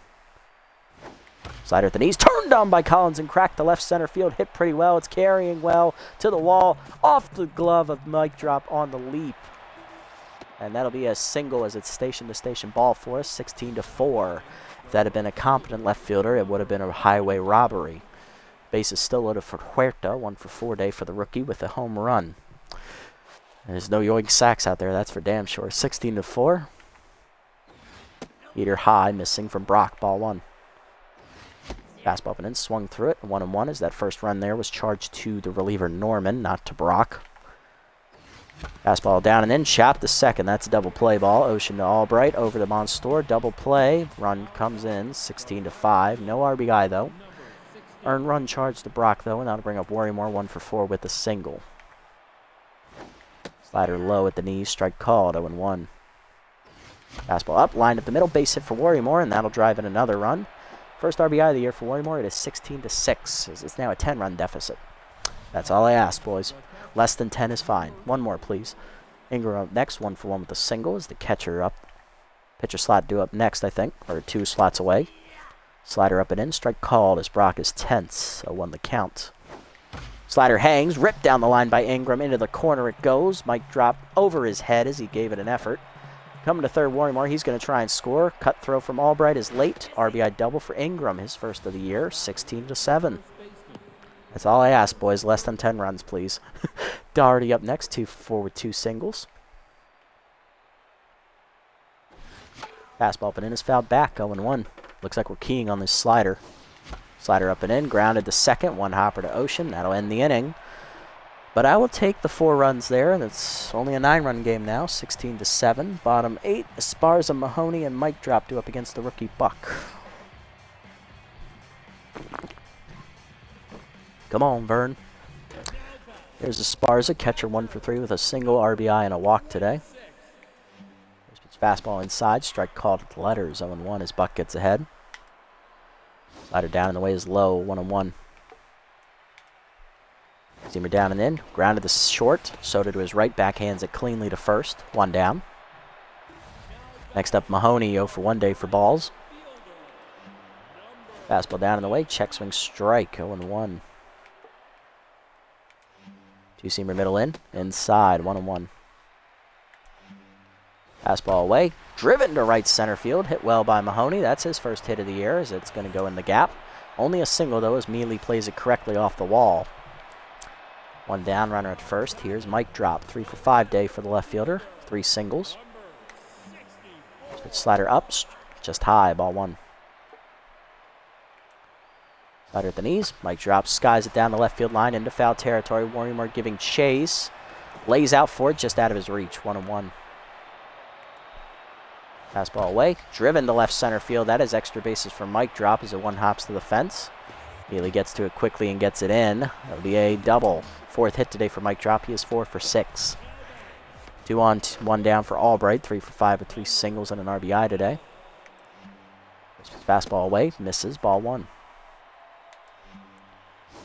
Slider at the knees, turned down by Collins and cracked the left center field. Hit pretty well. It's carrying well to the wall. Off the glove of Mike Drop on the leap. And that'll be a single as it's station-to-station ball for us, 16-4. If that had been a competent left fielder, it would have been a highway robbery. Base is still loaded for Huerta, 1 for 4 day for the rookie with a home run. There's no yoink sacks out there, that's for damn sure. 16-4. Heater high, missing from Brock, ball 1. Fastball up and in, swung through it, 1-1 as that first run there was charged to the reliever Norman, not to Brock. Fastball down and in, chopped to second. That's a double play ball. Ocean to Albright, over to Monstour, double play. Run comes in, 16-5. No RBI though. Earned run charge to Brock though, and that'll bring up Worrymore, 1 for 4 with a single. Slider low at the knees, strike called, 0-1. Fastball up, lined up the middle, base hit for Worrymore, and that'll drive in another run. First RBI of the year for Worrymore. It is 16-6. It's now a 10-run deficit. That's all I ask, boys. Less than 10 is fine. One more, please. Ingram up next, 1 for 1 with a single. Is the catcher up? Pitcher slot due up next, I think, or 2 slots away. Slider up and in. Strike called as Brock is tense. 0-1 the count. Slider hangs. Ripped down the line by Ingram. Into the corner it goes. Mike Drop over his head as he gave it an effort. Coming to third, Worrymore. He's going to try and score. Cut throw from Albright is late. RBI double for Ingram, his first of the year. 16-7. That's all I ask, boys. Less than 10 runs, please. Doherty up next, 2 for 4 with 2 singles. Fastball up and in is fouled back, 0-1. Looks like we're keying on this slider. Slider up and in, grounded to second, 1 hopper to Ocean. That'll end the inning. But I will take the 4 runs there, and it's only a 9-run game now, 16-7. Bottom 8, Esparza, Mahoney, and Mike Drop due up against the rookie Buck. Come on, Vern. There's Esparza, catcher 1 for 3 with a single RBI and a walk today. There's fastball inside, strike called at the letters, 0-1 as Buck gets ahead. Slider down and the way is low, 1-1. Seamer down and in, grounded to short, Soto to his right, backhands it cleanly to first, 1 down. Next up, Mahoney, 0 for 1 day for balls. Fastball down and the way, check swing strike, 0-1. 2-seamer middle in, inside, 1-1. Fastball away, driven to right center field, hit well by Mahoney. That's his first hit of the year as it's going to go in the gap. Only a single though as Mealy plays it correctly off the wall. 1 down, runner at first. Here's Mike Drop, 3 for 5 day for the left fielder, 3 singles. Slider up, just high, ball 1. Slider at the knees. Mike Drop skies it down the left field line into foul territory. Worrymore giving chase. Lays out for it, just out of his reach. 1-1. Fastball away. Driven to left center field. That is extra bases for Mike Drop as it 1 hops to the fence. Healy gets to it quickly and gets it in. That'll be a double. 4th hit today for Mike Drop. He is 4 for 6. 2 on, 1 down for Albright. 3 for 5 with 3 singles and an RBI today. Fastball away. Misses. Ball 1.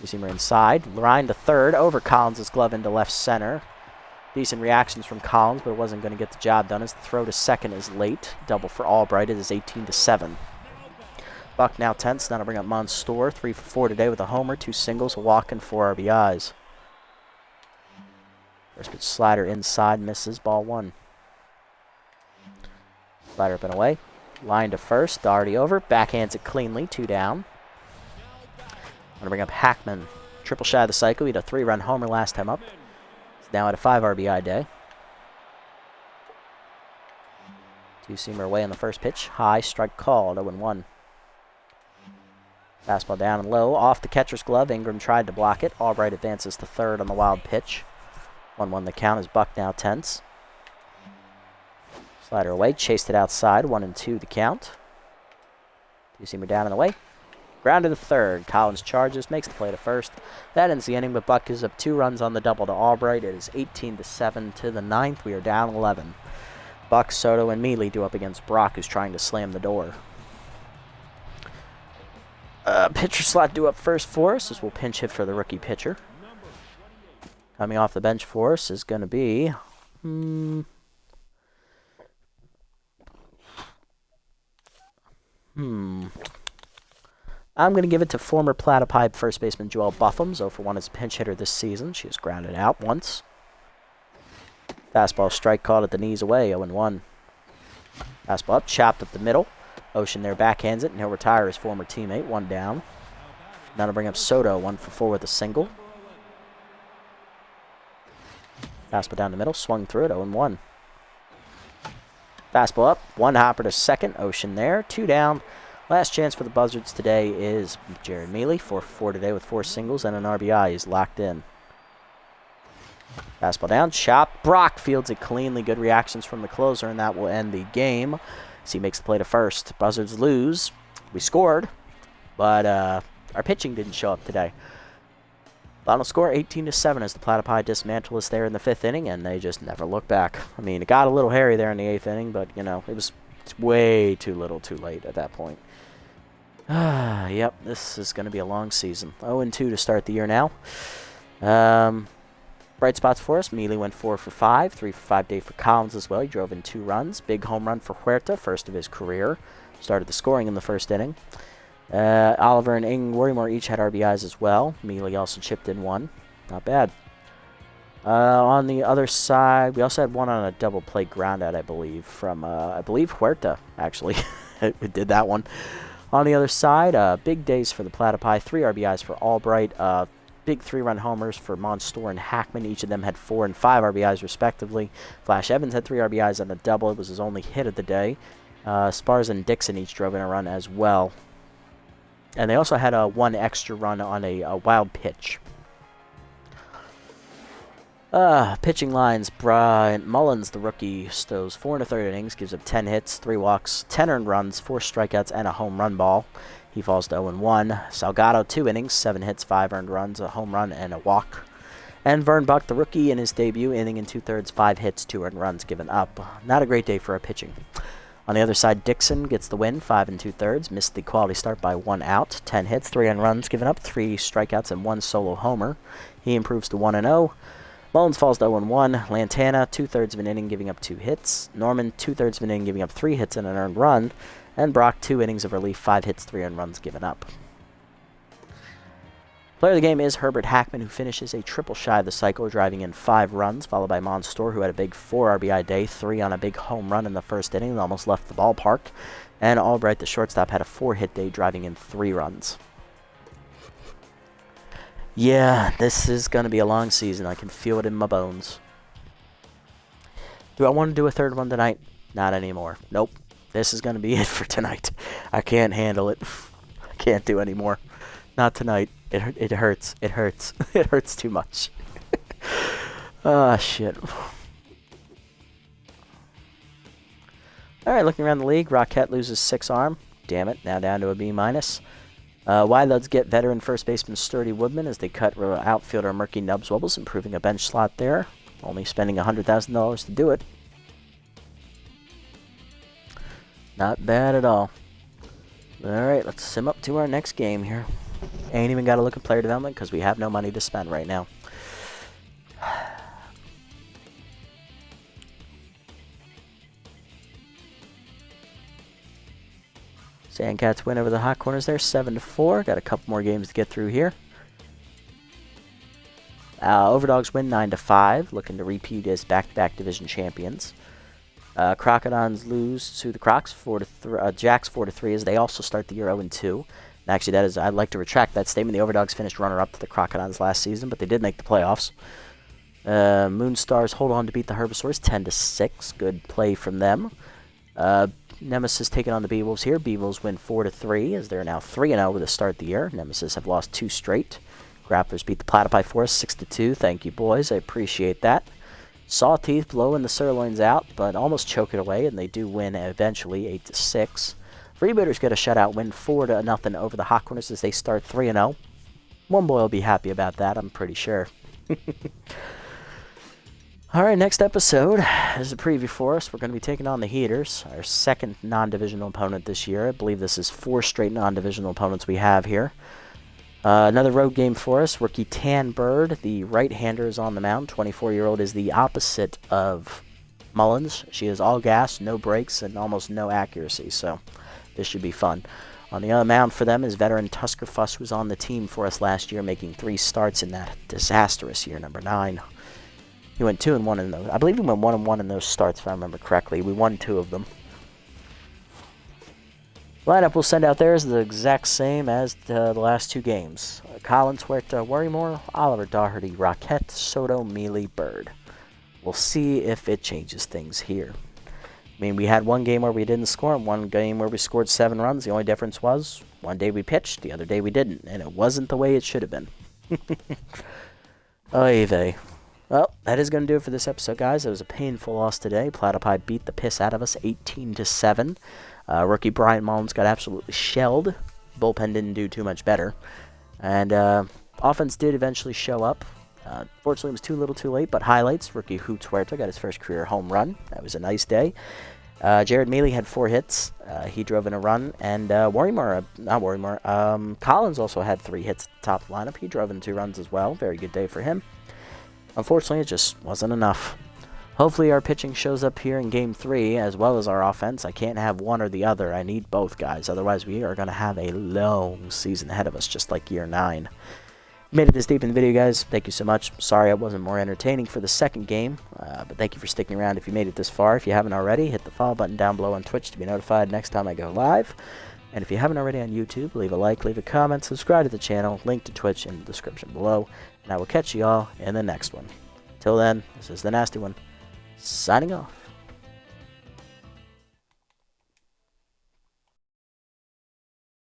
Seamer inside, line to third, over Collins' glove into left center. Decent reactions from Collins, but it wasn't going to get the job done as the throw to second is late. Double for Albright, it is 18-7. Buck now tense, that'll bring up Monstour, 3 for 4 today with a homer, 2 singles, a walk, and 4 RBIs. First pitch slider inside, misses, ball 1. Slider up and away, line to first, Doherty over, backhands it cleanly, 2 down. to bring up Hackman. Triple shy of the cycle. He had a 3-run homer last time up. He's now at a 5 RBI day. Two-seamer away on the first pitch. High, strike called, 0-1. Fastball down and low. Off the catcher's glove. Ingram tried to block it. Albright advances to third on the wild pitch. 1-1 the count as Buck now tense. Slider away. Chased it outside. 1-2 the count. Two-seamer down and away. Grounded to third. Collins charges. Makes the play to first. That ends the inning, but Buck gives up 2 runs on the double to Albright. It is 18-7 to the 9th. We are down 11. Buck, Soto, and Mealy do up against Brock, who's trying to slam the door. Pitcher slot due up first for us as we'll pinch hit for the rookie pitcher. Coming off the bench for us is going to be... I'm going to give it to former Platypi first baseman Joelle Buffum, 0-for-1 as a pinch hitter this season. She has grounded out once. Fastball strike called at the knees away, 0-1. Fastball up, chopped up the middle. Ocean there backhands it, and he'll retire his former teammate, 1 down. Now to bring up Soto, 1-for-4 with a single. Fastball down the middle, swung through it, 0-1. Fastball up, 1 hopper to second, Ocean there, 2 down. Last chance for the Buzzards today is Jared Mealy, 4-for-4 today with 4 singles and an RBI. He's locked in. Fastball down, chop. Brock fields it cleanly. Good reactions from the closer, and that will end the game. As he makes the play to first. Buzzards lose. We scored, but our pitching didn't show up today. Final score 18-7 as the Platypi dismantle us there in the 5th inning, and they just never look back. I mean, it got a little hairy there in the 8th inning, but you know it's way too little, too late at that point. Yep, this is going to be a long season. 0-2 to start the year now. Bright spots for us. Mealy went 4-for-5. 3-for-5 day for Collins as well. He drove in 2 runs. Big home run for Huerta, first of his career. Started the scoring in the 1st inning. Oliver and Worrymore each had RBIs as well. Mealy also chipped in 1. Not bad. On the other side, we also had 1 on a double play ground out, I believe, from, I believe Huerta, actually. We did that one. On the other side, big days for the Platypi. 3 RBIs for Albright. Big 3-run homers for Monstour and Hackman. Each of them had 4 and 5 RBIs respectively. Flash Evans had 3 RBIs on a double. It was his only hit of the day. Sparza and Dixon each drove in a run as well. And they also had 1 extra run on a wild pitch. Pitching lines. Brian Mullins, the rookie, stows 4 1/3 innings, gives up 10 hits, 3 walks, 10 earned runs, 4 strikeouts, and a home run ball. He falls to 0-1. Salgado, 2 innings, 7 hits, 5 earned runs, a home run, and a walk. And Vern Buck, the rookie, in his debut, inning and 2/3, 5 hits, 2 earned runs given up. Not a great day for our pitching. On the other side, Dixon gets the win, 5 2/3, missed the quality start by 1 out, 10 hits, 3 earned runs given up, 3 strikeouts, and 1 solo homer. He improves to 1-0. Mullins falls to 0-1. Lantana, 2/3 of an inning, giving up 2 hits. Norman, 2/3 of an inning, giving up 3 hits and an earned run. And Brock, 2 innings of relief, 5 hits, 3 earned runs given up. Player of the game is Herbert Hackman, who finishes a triple shy of the cycle, driving in 5 runs, followed by Monstour, who had a big 4 RBI day, 3 on a big home run in the 1st inning and almost left the ballpark. And Albright, the shortstop, had a 4-hit day, driving in 3 runs. Yeah, this is going to be a long season. I can feel it in my bones. Do I want to do a 3rd one tonight? Not anymore. Nope. This is going to be it for tonight. I can't handle it. I can't do any more. Not tonight. It hurts. It hurts. It hurts too much. Ah, shit. Alright, looking around the league. Roquette loses 6 arm. Damn it. Now down to a B-. Wildouts get veteran first baseman Sturdy Woodman as they cut outfielder Murky Nubs Wobbles, improving a bench slot there. Only spending $100,000 to do it. Not bad at all. Alright, let's sim up to our next game here. Ain't even got to look at player development because we have no money to spend right now. Sandcats win over the Hot Corners there, 7-4. Got a couple more games to get through here. Overdogs win 9-5, looking to repeat as back-to-back division champions. Crocodons lose to the Crocs, Jacks 4-3, as they also start the year 0-2. And actually, I'd like to retract that statement. The Overdogs finished runner-up to the Crocodiles last season, but they did make the playoffs. Moonstars hold on to beat the Herbisaurs 10-6. Good play from them. Nemesis taking on the Beewolves here. Beewolves win 4-3 as they're now 3-0 to start the year. Nemesis have lost 2 straight. Grapplers beat the Platypi for us 6-2. Thank you, boys. I appreciate that. Sawteeth blowing the Sirloins out, but almost choke it away, and they do win eventually 8-6. Freebooters get a shutout win 4-0 over the Hawkrunners as they start 3-0. One boy will be happy about that, I'm pretty sure. Alright, next episode is a preview for us. We're going to be taking on the Heaters, our second non-divisional opponent this year. I believe this is 4 straight non-divisional opponents we have here. Another road game for us. Rookie Tan Bird, the right-hander, is on the mound. 24-year-old is the opposite of Mullins. She is all gas, no brakes, and almost no accuracy, so this should be fun. On the other mound for them is veteran Tusker Fuss, who was on the team for us last year, making 3 starts in that disastrous year, number 9. He went 2-1 in those. I believe he went 1-1 in those starts, if I remember correctly. We won 2 of them. Lineup we'll send out there is the exact same as the last 2 games. Collins, Huerta, Worrymore, Oliver, Doherty, Roquette, Soto, Mealy, Bird. We'll see if it changes things here. I mean, we had one game where we didn't score and one game where we scored 7 runs. The only difference was one day we pitched, the other day we didn't, and it wasn't the way it should have been. Oy vey. Well, that is going to do it for this episode, guys. It was a painful loss today. Platypi beat the piss out of us 18-7. Rookie Brian Mullins got absolutely shelled. Bullpen didn't do too much better. And offense did eventually show up. Fortunately, it was too little too late, but highlights. Rookie Hoots Huerta got his first career home run. That was a nice day. Jared Mealy had 4 hits. He drove in a run. And Collins also had 3 hits at the top of the lineup. He drove in 2 runs as well. Very good day for him. Unfortunately, it just wasn't enough. Hopefully our pitching shows up here in Game 3, as well as our offense. I can't have one or the other. I need both, guys. Otherwise, we are going to have a long season ahead of us, just like Year 9. Made it this deep in the video, guys. Thank you so much. Sorry I wasn't more entertaining for the second game, but thank you for sticking around if you made it this far. If you haven't already, hit the follow button down below on Twitch to be notified next time I go live. And if you haven't already on YouTube, leave a like, leave a comment, subscribe to the channel, link to Twitch in the description below. And I will catch you all in the next one. Till then, this is the Nasty One, signing off.